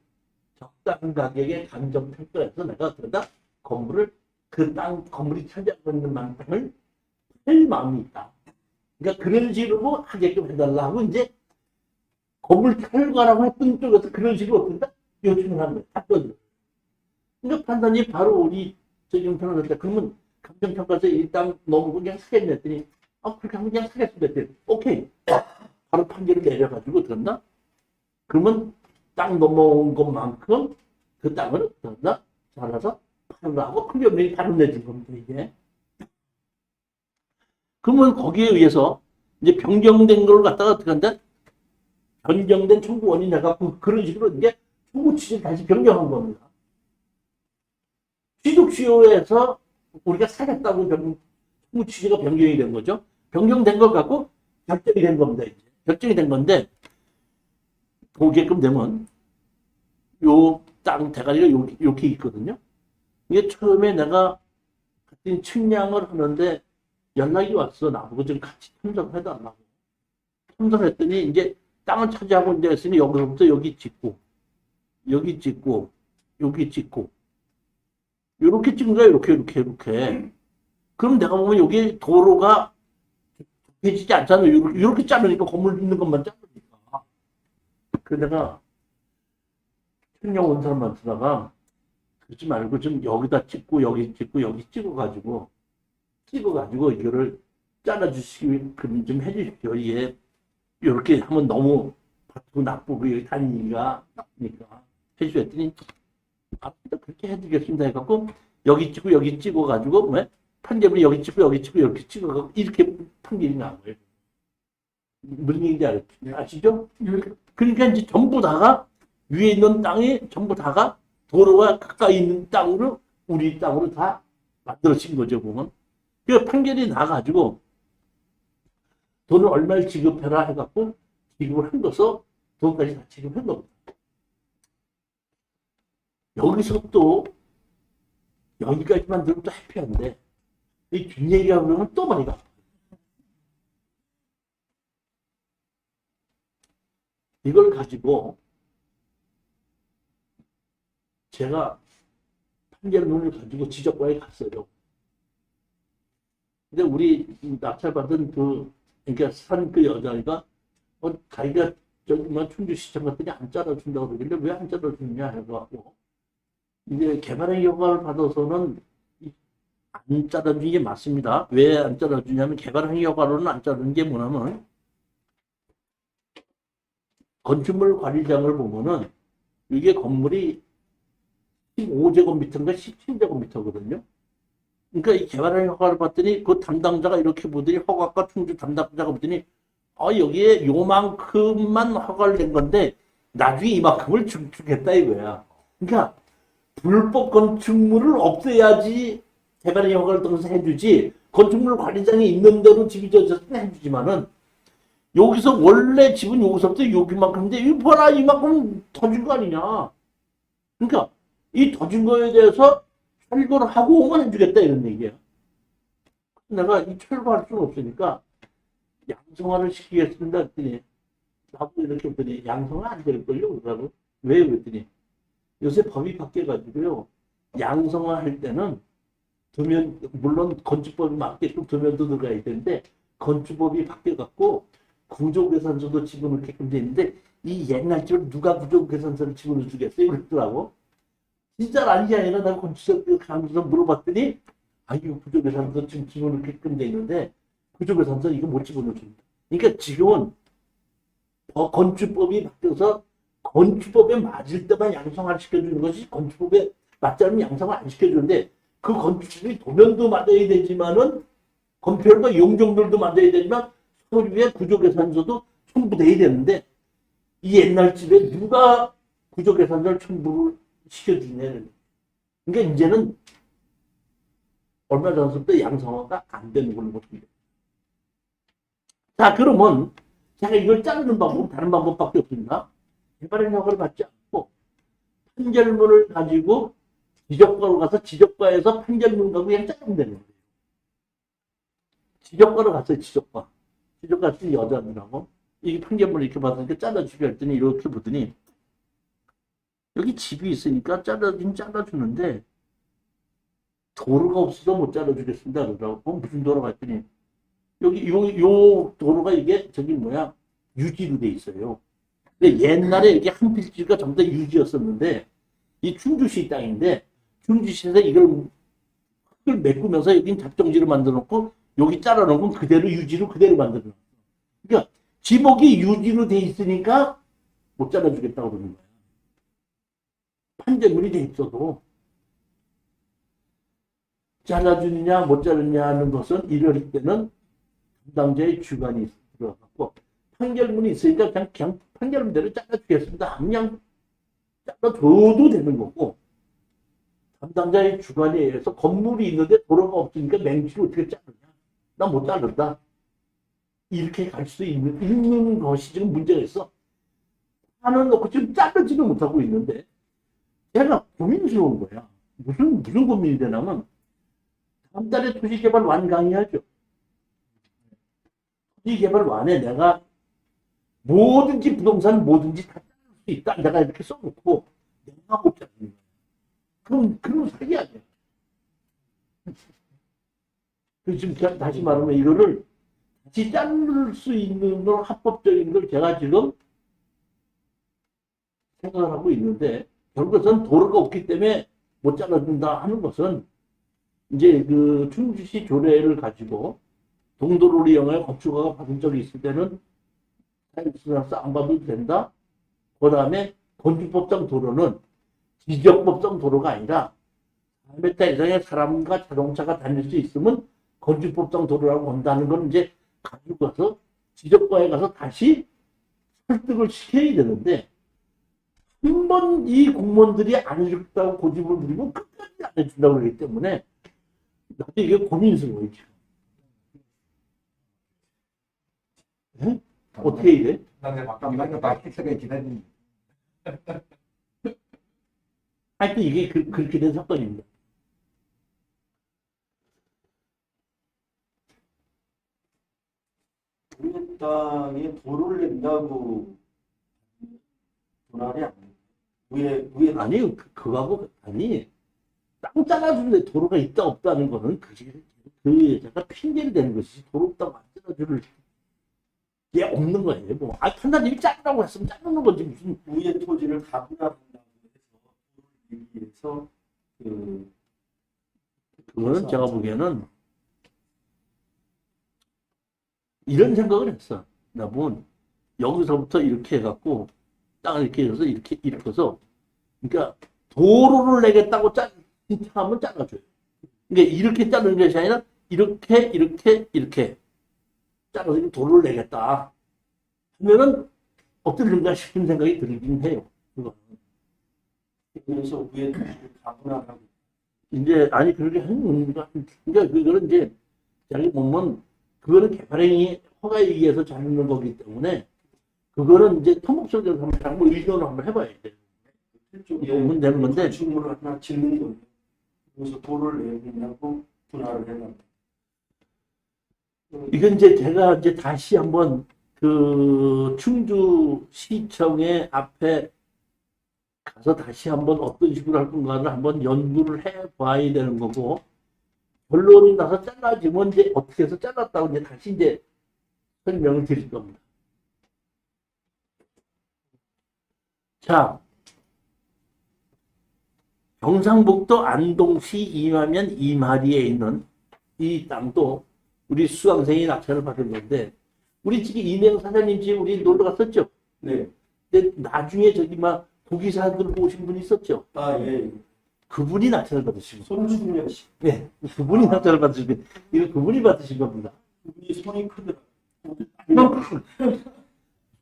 적당한 가격에 감정평가해서 내가 어떤다? 건물을 그 땅 건물이 차지하고 있는 땅을 팔 마음이 있다. 그러니까 그런 식으로 하게끔 해달라고 이제 건물 철거라고 했던 쪽에서 그런 식으로 어떤다? 요청을 하는 거예요. 답변을. 그러니까 판단이 바로 우리 저기 변호사한테 그러면 감정평가에서 이 땅 넘고 그냥 사겠네 했더니 그렇게 하면 그냥 사겠습니다 했더니 오케이. 바로 판결을 내려가지고 들었나? 그러면 땅 넘어온 것만큼 그 땅을 어떤다? 잘라서 팔으라고 판결문이 바로 내준 겁니다, 이게. 그러면 거기에 의해서 이제 변경된 걸 갖다가 어떻게 한다? 변경된 청구원이 내가 그런 식으로 이제 청구 취지를 다시 변경한 겁니다. 취득수요에서 우리가 사겠다고 정부 취지가 변경이 된 거죠. 변경된 걸 갖고 결정이 된 겁니다. 이제. 결정이 된 건데 보게끔 되면 요 땅 대가리가 이렇게 있거든요. 이게 처음에 내가 같은 측량을 하는데 연락이 왔어. 나보고 좀 같이 탐정해달라고. 탐정했더니 이제 땅을 차지하고 이제 했으니 여기서부터 여기 찍고 여기 찍고 여기 찍고 이렇게 찍은 거야. 이렇게. 그럼 내가 보면 여기 도로가 좁혀지지 않잖아요. 이렇게 자르니까 건물 있는 것만 자르니까. 그래서 내가 측량 온 사람한테다가 그러지 말고 좀 여기다 찍고 여기 찍고 여기 찍어가지고 이거를 잘라주시기 좀 해주십시오. 이게 이렇게 하면 너무 바쁘고 나쁘고 여기 다니기가 나쁘니까 해주셨더니 그렇게 해드리겠습니다 해갖고 여기 찍고 여기 찍어가지고 왜 판결을 여기 찍고 여기 찍고 이렇게 찍어가지고 이렇게 판결이 나온 거예요. 무슨 얘기인지 아시죠? 그러니까 이제 전부 다가 위에 있는 땅이 전부 다가 도로가 가까이 있는 땅으로 우리 땅으로 다 만들어진 거죠 보면. 그 판결이 나가지고 돈을 얼마를 지급해라 해갖고 지급을 한 것을 돈까지 다 지급한 겁니다. 여기서 또 여기까지만 들으면 또 해피한데 이 뒷얘기가 그러면 또 많이 가. 이걸 가지고 제가 판결문을 가지고 지적과에 갔어요. 근데 우리 낙찰받은 그러니까 산 그 여자가 자기가 저기 뭐 충주시청 갔더니 안 잘라준다고 그러길래 왜 안 잘라주느냐 해가지고 이제 개발의 허가를 받아서는 안 잘라주는 게 맞습니다. 왜 안 잘라주냐면 개발의 허가로는 안 자르는 게 뭐냐면 건축물 관리장을 보면은 이게 건물이 15제곱미터인가 17제곱미터거든요. 그러니까 이 개발의 허가를 받더니 그 담당자가 이렇게 보더니 허가과 충주 담당자가 보더니 여기에 요만큼만 허가를 낸 건데 나중에 이만큼을 주겠다 이거야. 그러니까 불법 건축물을 없애야지 개발의 허가를 통해서 해주지 건축물 관리장이 있는 대로 집이 져서 해주지만은 여기서 원래 집은 여기서부터 여기만큼인데 이거 봐라 이만큼 더 준 거 아니냐. 그러니까 이 더 준 거에 대해서 철거를 하고 오면 해주겠다 이런 얘기야. 내가 이 철거할 수는 없으니까 양성화를 시키겠습니다 했더니 나도 이렇게 했더니 양성화 안 될걸요 그러고 왜 그랬더니 요새 법이 바뀌어가지고요 양성화 할 때는 도면 물론 건축법이 맞게끔 도면도 들어가야 되는데 건축법이 바뀌어갖고 구조계산서도 집어넣게끔 돼 있는데 이 옛날 집을 누가 구조계산서를 집어넣어 주겠어요 그랬더라고. 진짜 아니지 아니라 나 건축사 강사서 물어봤더니 이거 구조계산서 지금 집어넣게끔 돼 있는데 구조계산서 이거 못 집어넣습니다. 그러니까 지금은 건축법이 바뀌어서 건축법에 맞을 때만 양성화를 시켜주는 것이 건축법에 맞지 않으면 양성화 안 시켜주는데 그 건축법이 도면도 맞아야 되지만은 건폐율과 용적률도 맞아야 되지만 서류에 구조계산서도 첨부돼야 되는데 이 옛날 집에 누가 구조계산서를 첨부를 시켜주냐. 그러니까 이제는 얼마 전부터 양성화가 안 되는 걸로 보입니다. 자, 그러면 제가 이걸 자르는 방법은 다른 방법밖에 없습니다. 개발의 허가를 받지 않고 판결문을 가지고 지적과로 가서 지적과에서 판결문 가고 그냥 자르면 되는 거예요. 지적과로 갔어요, 지적과. 지적과 쓴 여자들하고 이 판결문을 이렇게 받으니까 잘라주게 했더니 이렇게 보더니 여기 집이 있으니까 잘라주긴 잘라주는데 도로가 없어서 못 잘라주겠습니다. 그러고 무슨 도로가 있더니 여기 요 도로가 이게 저기 뭐야 유지로 돼 있어요. 근데 옛날에 이렇게 한 필지가 전부 다 유지였었는데 이 충주시 땅인데 충주시에서 이걸 흙을 메꾸면서 여긴 작정지를 만들어 놓고 여기 잘라 놓으면 그대로 유지로 그대로 만들어 놓고 그러니까 지목이 유지로 돼 있으니까 못 잘라주겠다고 그러는 거야. 판결문이 돼 있어도 잘라주느냐 못 자르느냐 하는 것은 이럴 때는 담당자의 주관이 들어갔고 판결문이 있으니까 그냥 판결문대로 잘라주겠습니다. 그냥 잘라줘도 되는 거고 담당자의 주관에 의해서 건물이 있는데 도로가 없으니까 맹지를 어떻게 자르냐? 나 못 자른다. 이렇게 갈 수 있는 것이 지금 문제가 있어. 하는 놓고 지금 자르지를 못하고 있는데 제가 고민스러운 거야. 무슨 고민이 되냐면 다음 달에 도시개발 완강의하죠. 도시개발 완에 내가 뭐든지 부동산 뭐든지 다 자를 수 있다. 내가 이렇게 써놓고 내가 못 자르는 거야. 그럼 사기 아니야. 그래서 지금 다시 말하면 이거를 다시 자를 수 있는 걸 합법적인 걸 제가 지금 생각을 하고 있는데 결국은 도로가 없기 때문에 못 잘라준다 하는 것은 이제 그 충주시 조례를 가지고 동도로를 이용해 건축허가 받은 적이 있을 때는 사용수량서 안 받아도 된다. 그 다음에 건축법상 도로는 지적법상 도로가 아니라 4m 이상의 사람과 자동차가 다닐 수 있으면 건축법상 도로라고 한다는 건 이제 가지고 가서 지적과에 가서 다시 설득을 시켜야 되는데 한 번 이 공무원들이 안 해줬다고 고집을 부리고 끝까지 안 해준다고 그러기 때문에 나도 이게 고민스러워요 지금. 네? 어떻게 이래? 나는 막상 마켓에 기다리는. 하여튼 이게 그렇게 된 사건입니다. 우리 땅에 도로를 낸다고 도날이 아니에요. 위에 아니 그거하고 아니 땅 잘라주는데 도로가 있다 없다는 거는 그 여자가 핑계를 대는 것이지 도로 없다고 안 잘라줄 게 없는 거예요. 뭐 판사님이 자르라고 했으면 자르는 거지 무슨. 위에 토지를 다 분할한다고 해서 도로를 내기 위해서 그거는 제가 보기에는 이런 생각을 했어. 나보면 여기서부터 이렇게 해갖고 땅을 이렇게 해서 이렇게 해서 그러니까 도로를 내겠다고 하면 잘라줘요. 그러니까 이렇게 자르는 것이 아니라 이렇게 잘라서 도로를 내겠다 하면은 어떨는가 싶은 생각이 들긴 해요. 그거는. 그래서 위에 토지를 다 분할하고 이제 아니 그렇게 하는 거니까 그러니까 그거는 이제 자기 보면 그거는 개발행위 허가에 의해서 자르는 거기 때문에 그거는 이제 토목소리를 한번 장고 의견을 한번 해봐야 돼. 보면 되는 건데 건축물을 하나 짓는 거예요. 그래서 도로를 내냐고 분할을 해놔. 이건 이제 제가 이제 다시 한번 그 충주시청의 앞에 가서 다시 한번 어떤 식으로 할 건가를 한번 연구를 해봐야 되는 거고 결론이 나서 잘라지면 이제 어떻게 해서 잘랐다고 이제 다시 이제 설명을 드릴 겁니다. 자, 경상북도 안동시 임하면 이마리에 있는 이 땅도 우리 수강생이 낙찰을 받은 건데 우리 집이 이명 사장님 집에 우리 놀러 갔었죠. 네. 근데 나중에 저기 막 고기사들 오신 분이 있었죠. 아, 예. 그분이 낙찰을 받으신 거예요. 손준혁 씨. 네, 그분이 낙찰을 받으신 거예요. 이거 그분이 받으신 겁니다. 그분이 손이 크더라.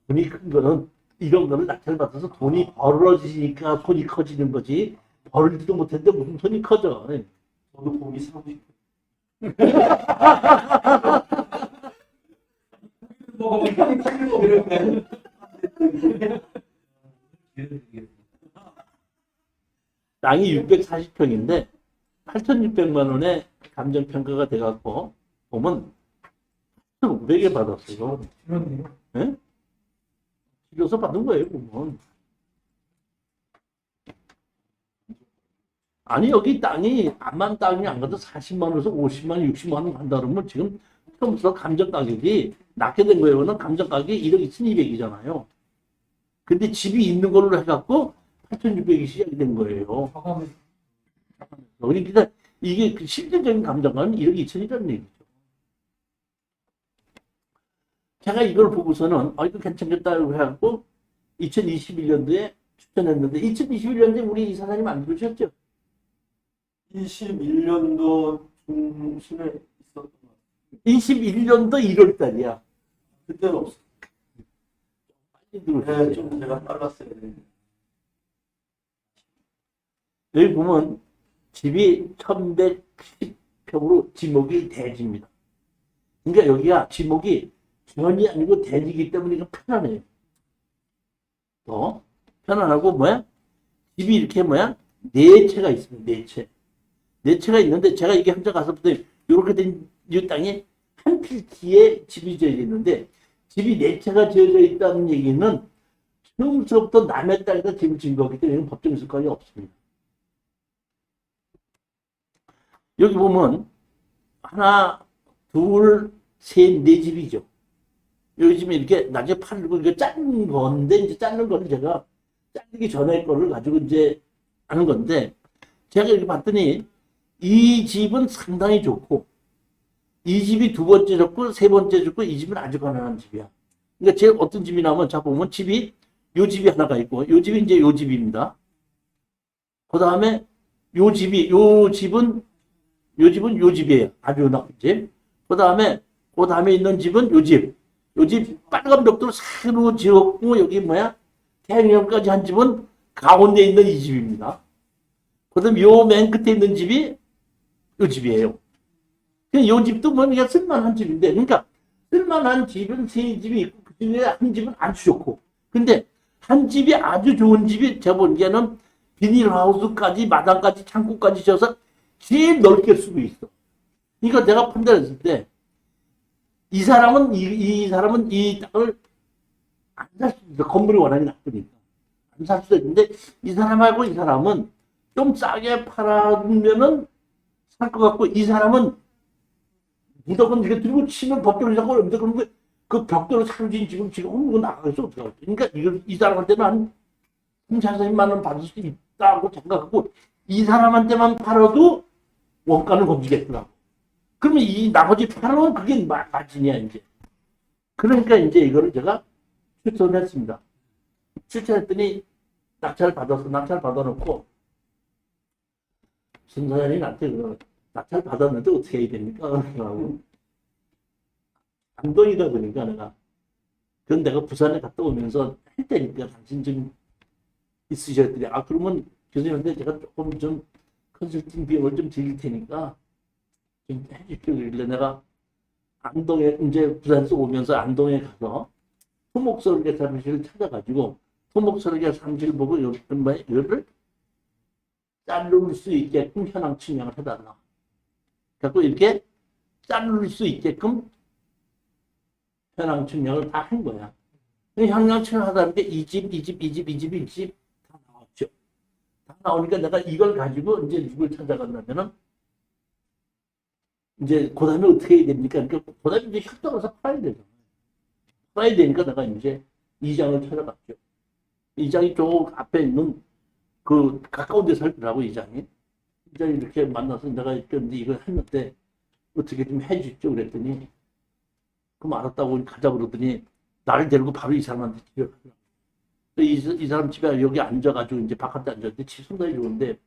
돈이 큰 거는 이런 거는 낙찰 받아서 돈이 벌어지니까 손이 커지는 거지 벌지도 못했는데 무슨 손이 커져. 저도 고기 사고 싶어요. 먹으면 손이 크고 그러면 땅이 640평인데 8,600만 원에 감정평가가 돼갖고 보면 1,500에 받았어요. 그렇네요. 예? 빌려서 받은 거예요, 보면. 아니, 여기 땅이, 암만 땅이 안 가도 40만 원에서 50만 원, 60만 원 간다 그러면 지금 처음부터 감정 가격이 낮게 된 거예요. 감정 가격이 1억 2,200이잖아요. 근데 집이 있는 걸로 해갖고 8,600이 시작이 된 거예요. 그러니까 이게 그 실질적인 감정가는 1억 2천이라는 얘기죠. 제가 이걸 보고서는 이거 괜찮겠다고 해갖고 2021년도에 추천했는데 2021년도에 우리 이사장님 안 들으셨죠? 21년도 중순에 있었던 것 같아요. 21년도 1월 달이야. 그때는 없어요. 빨리 들으셨어요. 네, 좀 제가 빨랐어요. 네. 여기 보면 집이 1110평으로 지목이 대지입니다. 그러니까 여기가 지목이 전이 아니고 대지이기 때문에 이거 편안해요. 또 편안하고 뭐야? 집이 이렇게 뭐야? 네 채가 있습니다. 네 채. 네 채가 있는데 제가 이게 혼자 가서 보더니 이렇게 된 이 땅이 한 필지에 집이 지어져 있는데 집이 네 채가 지어져 있다는 얘기는 처음부터 남의 땅에다 집을 지은 거기 때문에 법적인 성격이 없습니다. 여기 보면 하나, 둘, 셋, 네 집이죠. 여기 지금 이렇게 나중에 팔고 이거 자른 건데 이제 자른 거를 제가 자르기 전에 거를 가지고 이제 하는 건데 제가 이렇게 봤더니 이 집은 상당히 좋고 이 집이 두 번째 좋고 세 번째 좋고 이 집은 아주 가난한 집이야. 그러니까 제가 어떤 집이냐면 자 보면 집이 요 집이 하나가 있고 요 집이 이제 요 집입니다. 그 다음에 요 집이 요 집은 요 집이에요. 아주 나쁜 집. 그 다음에 있는 집은 요 집. 요 집 빨간 벽돌 새로 지었고 여기 뭐야 태양열까지 한 집은 가운데 있는 이 집입니다. 그 다음 요 맨 끝에 있는 집이 요 집이에요. 요 집도 뭐 그냥 쓸만한 집인데 그러니까 쓸만한 집은 세 집이 있고 그 중에 한 집은 아주 좋고 근데 한 집이 아주 좋은 집이 제가 보기에는 비닐하우스까지 마당까지 창고까지 지어서 제일 넓게 쓰고 있어. 그러니까 내가 판단했을 때 이 사람은 이 사람은 이 땅을 안 살 수 있어. 건물이 워낙에 나쁘니까 안 살 수 있는데 이 사람하고 이 사람은 좀 싸게 팔아주면은 살 것 같고 이 사람은 무조건 이렇게 들고 치면 법적으로 잡고 없는데 그러면 그 벽돌을 사진 지금 그거 나가서 어떡하지? 그러니까 이 사람한테는 한 3, 40만 원 받을 수 있다고 생각하고 이 사람한테만 팔아도 원가는 검지겠더라고. 그러면 이 나머지 팔아면 그게 마진이야 이제. 그러니까 이제 이거를 제가 추천했습니다. 추천했더니 낙찰 받아놓고 선사장이 나한테 낙찰 받았는데 어떻게 해야 됩니까? 그러더라고. 안동이다 보니까 그건 내가 부산에 갔다 오면서 할 테니까 당신 좀 있으셨더니 그러면 교수님한테 제가 조금 좀 컨설팅 비용을 좀 드릴 테니까 좀 해주십시오. 그러길래 내가 안동에 이제 부산에서 오면서 안동에 가서 토목설계 사무실을 찾아가지고 토목설계 사무실 보고 이거를 자를 수 있게끔 현황 측량을 해달라. 그래서 이렇게 자를 수 있게끔 현황 측량을 다 한 거야. 현황 측량을 하다 보니까 이 집 다 나왔죠. 다 나오니까 내가 이걸 가지고 이제 누굴 찾아갔냐면은 이제 그 다음에 어떻게 해야 됩니까? 그러니까 그 다음에 이제 협동해서 팔아야 되잖아요. 팔아야 되니까 내가 이제 이장을 찾아갔죠. 이장이 쪽 앞에 있는 그 가까운 데 살더라고 이장이 이렇게 만나서 내가 이걸 했는데 어떻게 좀 해주죠 그랬더니 그럼 알았다고 가자 그러더니 나를 데리고 바로 이 사람한테 집에 가더라고. 이 사람 집에 여기 앉아가지고 이제 바깥에 앉았는데 집 상당히 좋은데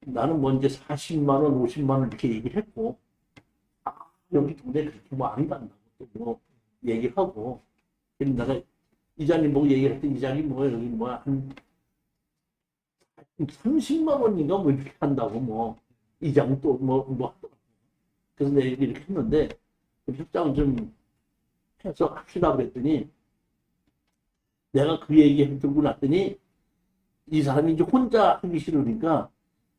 나는 뭐 이제 40만 원, 50만 원 이렇게 얘기를 했고 여기 동네 그렇게 뭐 안 간다고 또 뭐 얘기하고 그래서 내가 이장님 보고 얘기를 했더니 이장이 뭐 여기 뭐 한 30만 원인가 뭐 이렇게 한다고 뭐 이장 또 뭐 하더라고. 그래서 내가 이렇게 했는데 협상을 좀 해서 합시다 그랬더니 내가 그 얘기 해두고 났더니 이 사람이 이제 혼자 하기 싫으니까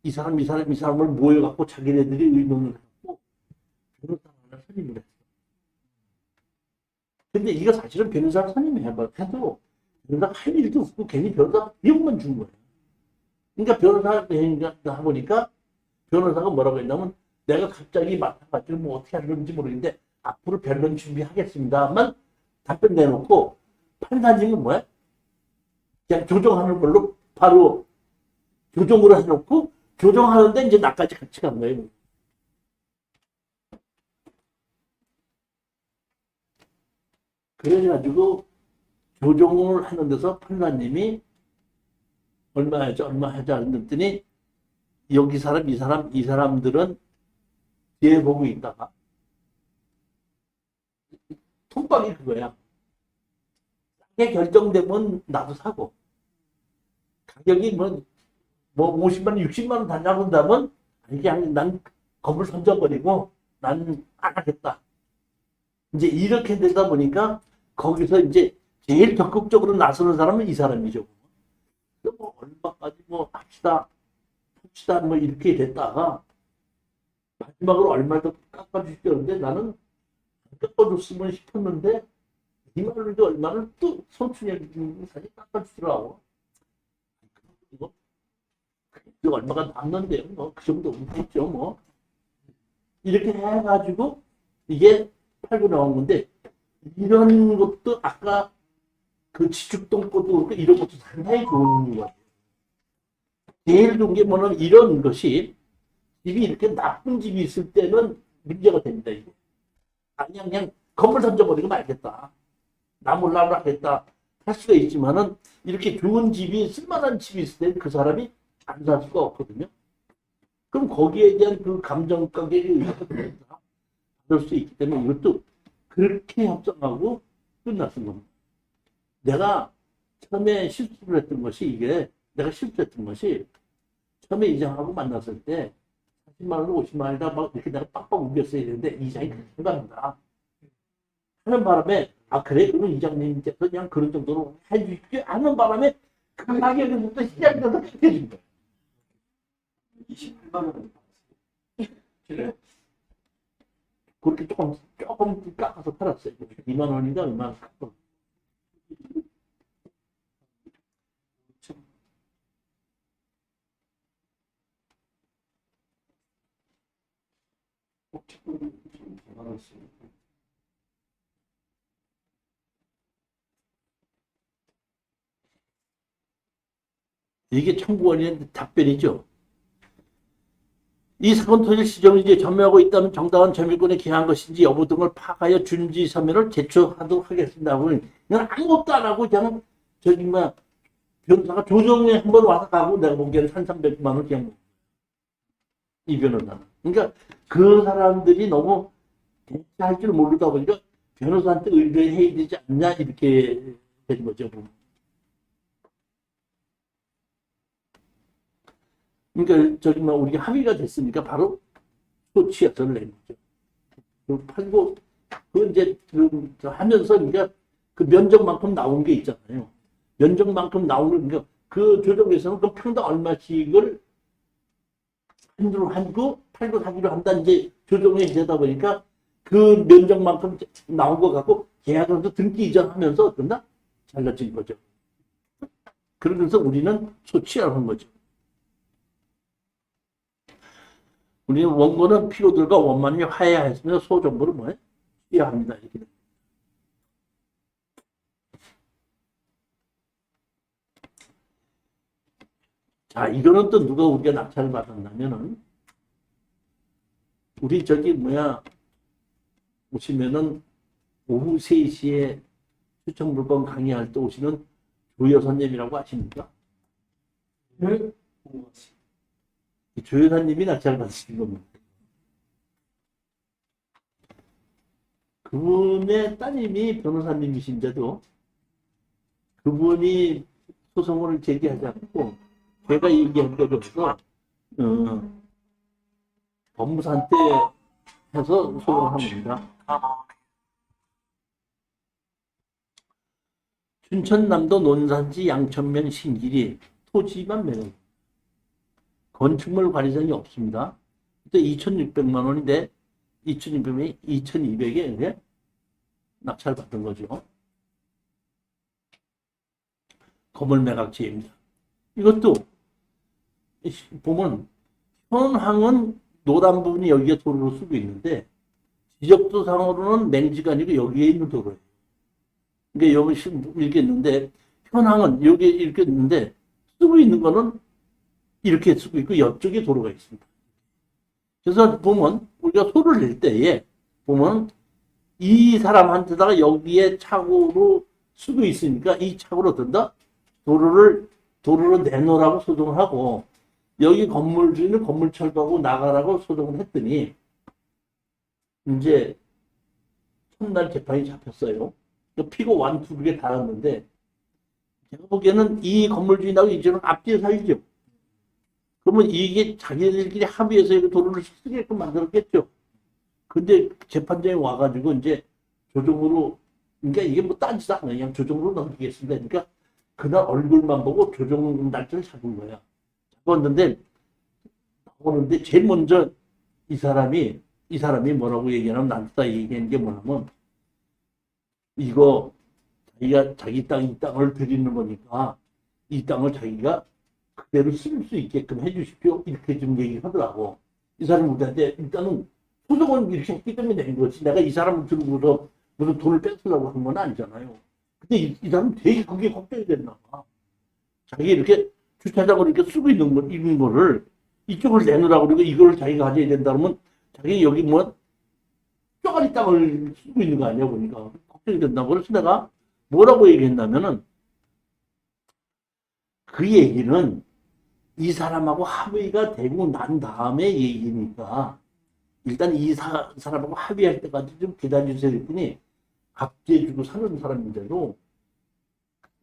이 사람을 모여갖고 자기네들이 의논을 하고 변호사 하나 선임을 했어. 근데 이거 사실은 변호사 선임해도 변호사가 할 일도 없고 괜히 변호사 비용만 준 거예요. 그러니까 변호사가 하보니까 변호사가 뭐라고 했냐면 내가 갑자기 맡아가지고 뭐 어떻게 하는지 모르겠는데 앞으로 변론 준비하겠습니다만 답변 내놓고 판사님은 뭐야? 그냥 조정하는 걸로 바로 조정으로 해놓고 조정하는데 이제 나까지 같이 간 거예요. 그래가지고 조정을 하는 데서 판사님이 얼마 하자 했더니 여기 사람 이 사람들은 뒤에 보고 있다가 톱밥이 그거야. 싸게 결정되면 나도 사고 가격이 뭐 50만 원, 60만 원 단다고 한다면 그냥 난 건물 던져버리고 난 안 하겠다. 이제 이렇게 되다 보니까 거기서 이제 제일 적극적으로 나서는 사람은 이 사람이죠. 뭐 얼마까지 뭐 합시다 뭐 이렇게 됐다가 마지막으로 얼마 더 깎아주시는데 나는 깎아줬으면 싶었는데 이말로 얼마를 또 손충이 사실 깎아주더라고. 이거 얼마가 남는데요. 뭐 그 정도 됐죠. 뭐 이렇게 해가지고 이게 팔고 나온 건데 이런 것도 아까 그 지축동 것도 그렇고 이런 것도 상당히 좋은 것 같아요. 제일 좋은 게 뭐냐면 이런 것이 집이 이렇게 나쁜 집이 있을 때는 문제가 됩니다. 이게. 아니 그냥 건물 던져버리고 말겠다. 나 몰라 하겠다 할 수가 있지만은 이렇게 좋은 집이 쓸만한 집이 있을 때 그 사람이 안 살 수가 없거든요. 그럼 거기에 대한 그 감정 가격이 받을 수 있기 때문에 이것도 그렇게 협상하고 끝났던 겁니다. 내가 처음에 실수를 했던 것이 이게 내가 실수했던 것이 처음에 이장하고 만났을 때 40만 원, 50만 원이다 막 이렇게 내가 빡빡 우겼어야 되는데 이장이 그렇게 갑니다. 하는 바람에 아 그래 그러면 이장님께서 그냥 그런 정도로 해주십시오 하는 바람에 그 가격에서부터 시작이 돼서 그렇게 준 거예요. 28만 원. 그래? 그렇게 조금 깎아서 팔았어요. 2만 원인가 얼마 깎아. 이게 청구원의 답변이죠. 이 사건 토지 시정을 이제 점유하고 있다면 정당한 점유권에 기한 것인지 여부 등을 파악하여 준지 서면을 제출하도록 하겠습니다. 그냥 아무것도 안 하고 그냥 저기 뭐 변호사가 조정에 한번 와서 가고 내가 보기에는 1,300만 원 그냥 이 변호사는. 그러니까 그 사람들이 너무 대처할 줄 모르다 보니까 변호사한테 의뢰해야 되지 않냐 이렇게 된 거죠. 그러니까 저기 뭐 우리가 합의가 됐으니까 바로 소치약서를 낸 거죠. 그 팔고 그 이제 그 하면서 그러니까 그 면적만큼 나온 게 있잖아요. 면적만큼 나온 걸 그러니까 그 조정에서는 그 평당 얼마씩을 한주로 하고 팔고 사기로 한다 이제 조정이 되다 보니까 그 면적만큼 나온 거 갖고 계약서도 등기 이전하면서 어떤다 잘라진 거죠. 그러면서 우리는 소치를 한 거죠. 우리는 원고는 피고들과 원만히 화해하였으며 소정부를 뭐해? 취하합니다. 이렇게. 자, 이거는 또 누가 우리가 낙찰을 받았냐면은 우리 저기 뭐야 오시면은 오후 3시에 추천물건 강의할 때 오시는 조여사님이라고 아십니까? 네. 고맙습니다. 조여사님이 낙찰을 받으신 겁니다. 그분의 따님이 변호사님이신데도 그분이 소송을 제기하지 않고 제가 얘기한 게 없어 법무사한테 해서 소송을 합니다. 춘천남도 논산지 양천면 신길이 토지만 매매 건축물 관리자이 없습니다. 그때 2,600만 원인데 2,600이 2,200에 낙찰 받은 거죠. 건물 매각지입니다. 이것도 보면 현황은 노란 부분이 여기에 도로로 쓰고 있는데 지적도상으로는 맹지가 아니고 여기에 있는 도로예요. 그러니까 여기 이렇게 있는데 현황은 여기에 이렇게 있는데 쓰고 있는 거는 이렇게 쓰고 있고 옆쪽에 도로가 있습니다. 그래서 보면 우리가 소를 낼 때에 보면 이 사람한테다가 여기에 착오로 쓰고 있으니까 이 착오로 든다 도로로 내놓으라고 소송을 하고 여기 건물주인은 건물 철거하고 나가라고 소송을 했더니 이제 첫날 재판이 잡혔어요. 피고 완투르게 달았는데 제가 보기에는 이 건물 주인하고 이제는 앞뒤에 살죠. 그러면 이게 자기들끼리 합의해서 이렇게 도로를 쓰게끔 만들었겠죠. 근데 재판장에 와가지고 이제 조정으로, 그러니까 이게 뭐 딴짓 안 해. 그냥 조정으로 넘기겠습니다. 그러니까 그날 얼굴만 보고 조정 날짜를 잡은 거야. 잡았는데, 나오는데 제일 먼저 이 사람이 뭐라고 얘기하냐면, 나한테 얘기한 게 뭐냐면, 이거 자기가 자기 땅, 이 땅을 드리는 거니까 이 땅을 자기가 그대로 쓸 수 있게끔 해주십시오. 이렇게 좀 얘기하더라고. 이 사람이 우리한테 일단은 소송을 이렇게 했기 때문에 낸 거지. 내가 이 사람을 들고서 무슨 돈을 뺏으려고 한 건 아니잖아요. 근데 이 사람은 되게 그게 걱정이 됐나 봐. 자기 이렇게 주차장을 이렇게 쓰고 있는 거를 이쪽을 내놓으라고 그러고 이걸 자기가 가져야 된다 그러면 자기 여기 뭐 쪼가리 땅을 쓰고 있는 거 아니야 보니까 걱정이 된다고. 그래서 내가 뭐라고 얘기했냐면은 그 얘기는 이 사람하고 합의가 되고 난 다음에 얘기니까 일단 이 사람하고 합의할 때까지 좀 기다려주세요 했더니 갑질해주고 사는 사람인데도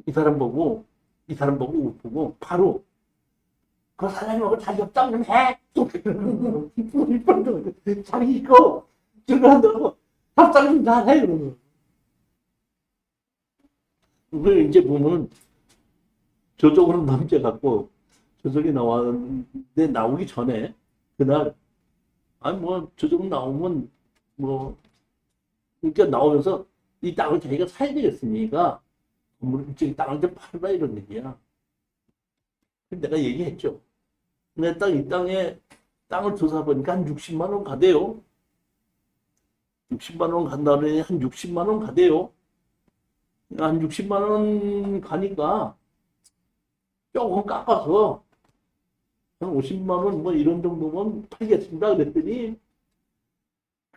이 사람 보고 웃고 바로 그 사장님하고 자기 협상 좀 해! 자기 이거 저거 한다고 협상 좀 잘해! 그러면 그걸 이제 보면은 저쪽으로 넘겨갖고 저쪽에 나왔는데 나오기 전에 그날 아니 뭐 저쪽으로 나오면 뭐 그러니까 나오면서 이 땅을 자기가 사야 되겠으니까 건물주의 땅을 좀 팔라 이런 얘기야. 내가 얘기했죠. 내 땅 이 땅에 땅을 조사해보니까 한 60만 원 가대요. 60만 원 간다더니 한 60만 원 가대요. 한 60만 원 가니까 조금 깎아서 한 50만 원 뭐 이런 정도면 팔겠습니다. 그랬더니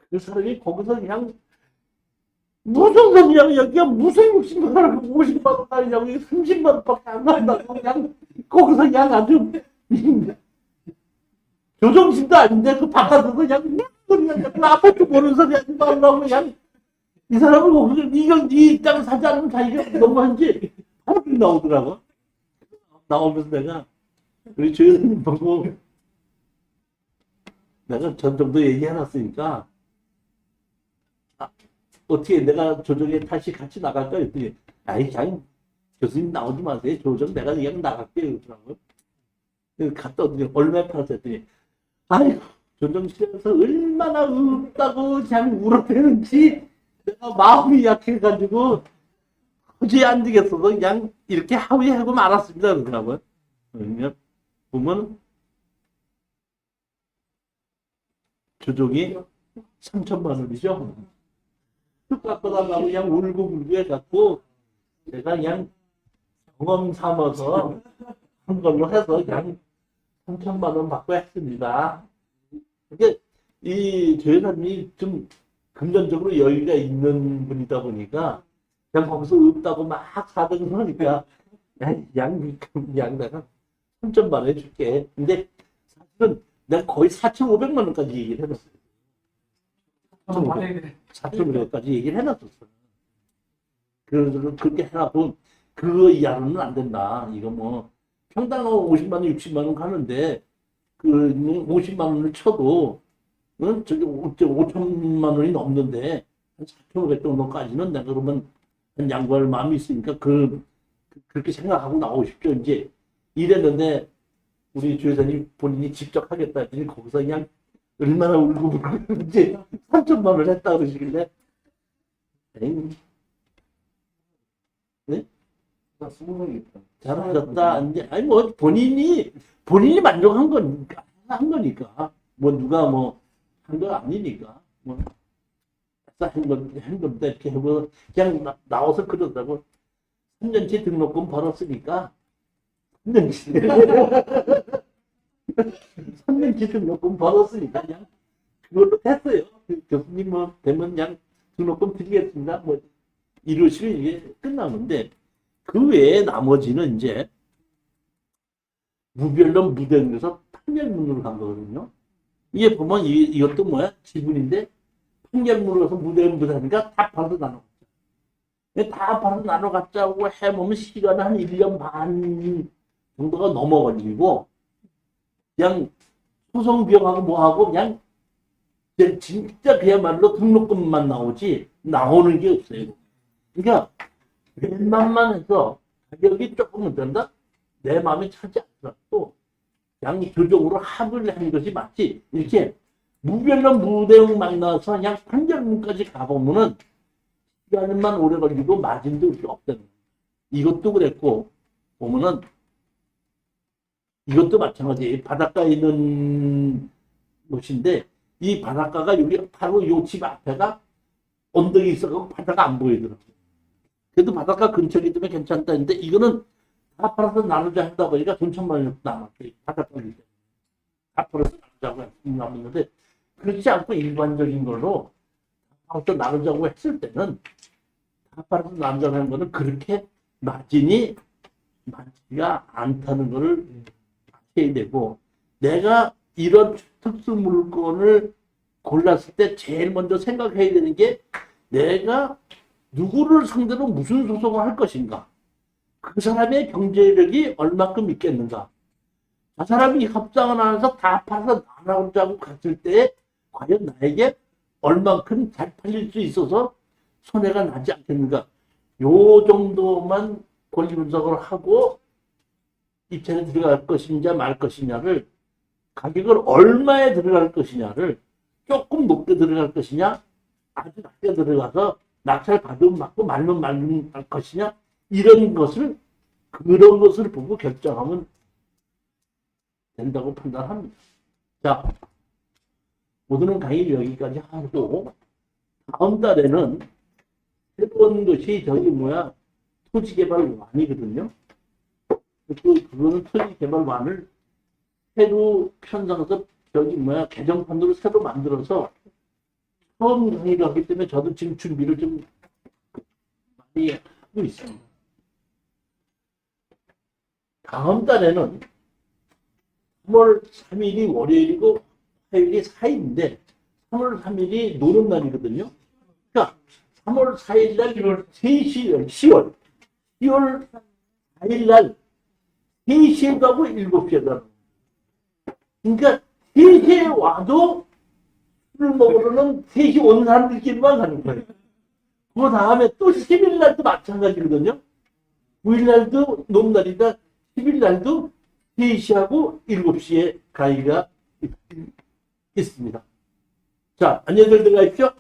그 사람이 거기서 그냥 무슨 소리냐고 여기가 무슨 60만 원 50만 원 아니냐고 30만 원밖에 안 난다고 그냥 거기서 그냥 아주 조정신도 아닌데 그 바깥에서 그냥 아파트 보는 소리 하지 말라고 그냥 이 사람은 거기서 이건 이 땅 사지 않으면 자기가 너무한지 바로 나오더라고. 나오면서 내가 우리 조연님 보고 내가 전 정도 얘기해놨으니까 어떻게 내가 조정에 다시 같이 나갈까 했더니 아이 그냥 교수님 나오지 마세요. 조정 내가 그냥 나갈게요. 그러더라고요. 갔다 오더니 얼마에 팔았어 했더니 아이고 조정실에서 얼마나 없다고 그냥 울어대는지 내가 마음이 약해가지고 도저히 안 되겠어서 그냥 이렇게 합의하고 말았습니다. 그러더라고요. 그러면 보면 조정이 3천만 원이죠. 깎아달라고 그냥 울고 해갖고 제가 그냥 경험 삼아서 한 걸로 해서 그냥 3천만 원 받고 했습니다. 그게 이 조회사님이 좀 금전적으로 여유가 있는 분이다 보니까 그냥 거기서 없다고 막 사정을 하니까 양 내가 3천만 원 해줄게. 근데 사실은 내가 거의 4,500만 원까지 얘기를 해놨어요. 4,500까지 얘기를 해놨었어. 그래서 그렇게 해놔도 그거 이하로는 안 된다. 이거 뭐 평당 50만 원, 60만 원 가는데 그 50만 원을 쳐도 저기 5천만 원이 넘는데 한 4,500 정도까지는 내가 그러면 한 양보할 마음이 있으니까 그렇게 생각하고 나오십시오. 이제 이랬는데 우리 주회사님 본인이 직접 하겠다 했더니 거기서 그냥 얼마나 울고 이제 3천만 원을 했다 그러시길래 에이, 네? 잘하셨다. 이제 아니 뭐 본인이 만족한 거니까 한 거니까 뭐 누가 뭐 한 거 아니니까 뭐 한 건데 이렇게 해보 그냥 나와서 그러더라고. 3년치 등록금 벌었으니까 3년치 등록금 벌었으니까 그냥 그걸로 됐어요. 교수님 뭐 되면 그냥 등록금 드리겠습니다. 뭐 이러시면 이게 끝나는데 그 외에 나머지는 이제 무별론 무대응에서 판결문으로 간 거거든요. 이게 보면 이것도 뭐야? 지분인데 판결문으로 해서 무대응 무대하니까 다 받아나는 거죠. 다 바로 나눠 갖자고 해보면 시간은 한 1년 반 정도가 넘어 걸리고, 그냥 소송 비용하고 뭐하고 그냥 진짜 그야말로 등록금만 나오지 나오는 게 없어요. 그러니까 웬만만 해서 가격이 조금은 된다? 내 마음에 차지 않더라도 그냥 조정으로 합을 한 것이 맞지. 이렇게 무변론 무대응 만나서 그냥 판결문까지 가보면은 시간만 오래 걸리고 마진도 없다는 거예요. 이것도 그랬고, 보면은 이것도 마찬가지예요. 바닷가에 있는 곳인데 이 바닷가가 여기 바로 요 집 앞에가 언덕이 있어서 바다가 안 보이더라고요. 그래도 바닷가 근처이기 때문에 괜찮다 했는데 이거는 다 팔아서 나누자 하다 보니까 돈 1,000만 원 남았어요. 바닷가기 때문에. 다 팔아서 나누자고 남았는데 그렇지 않고 일반적인 걸로 다 팔아서 나누자고 했을 때는 다 팔아서 나누자고 하는 거는 그렇게 마진이 많지가 않다는 거를 해야 되고, 내가 이런 특수 물건을 골랐을 때 제일 먼저 생각해야 되는 게 내가 누구를 상대로 무슨 소송을 할 것인가, 그 사람의 경제력이 얼마큼 있겠는가, 그 사람이 협상을 하면서 다 팔아서 나누자고 갔을 때 과연 나에게 얼만큼 잘 팔릴 수 있어서 손해가 나지 않겠는가, 요 정도만 권리 분석을 하고 입찰에 들어갈 것이냐 말 것이냐를, 가격을 얼마에 들어갈 것이냐를, 조금 높게 들어갈 것이냐 아주 낮게 들어가서 낙찰 받으면 받고 말면 말는 것이냐, 이런 것을 그런 것을 보고 결정하면 된다고 판단합니다. 자, 오늘은 강의 여기까지 하고 다음 달에는 새로운 것이 저기 토지개발완이거든요. 그거는 토지개발완을 새로 편성해서 개정판으로 새로 만들어서 처음 강의를 하기 때문에 저도 지금 준비를 좀 많이 하고 있습니다. 다음 달에는 3월 3일이 월요일이고 화요일이 4일인데 3월 3일이 노는 날이거든요. 그러니까 3월 4일 날 10월 4일 날 3시에 가고 7시에 가고, 그러니까 3시에 와도 술 먹으러는 3시 오는 사람들끼리만 가는 거예요. 그 다음에 또 10일 날도 마찬가지거든요. 9일 날도 노는 날이다. 10일 날도 3시하고 7시에 강의가 있습니다. 자, 안녕히 들어가십시오.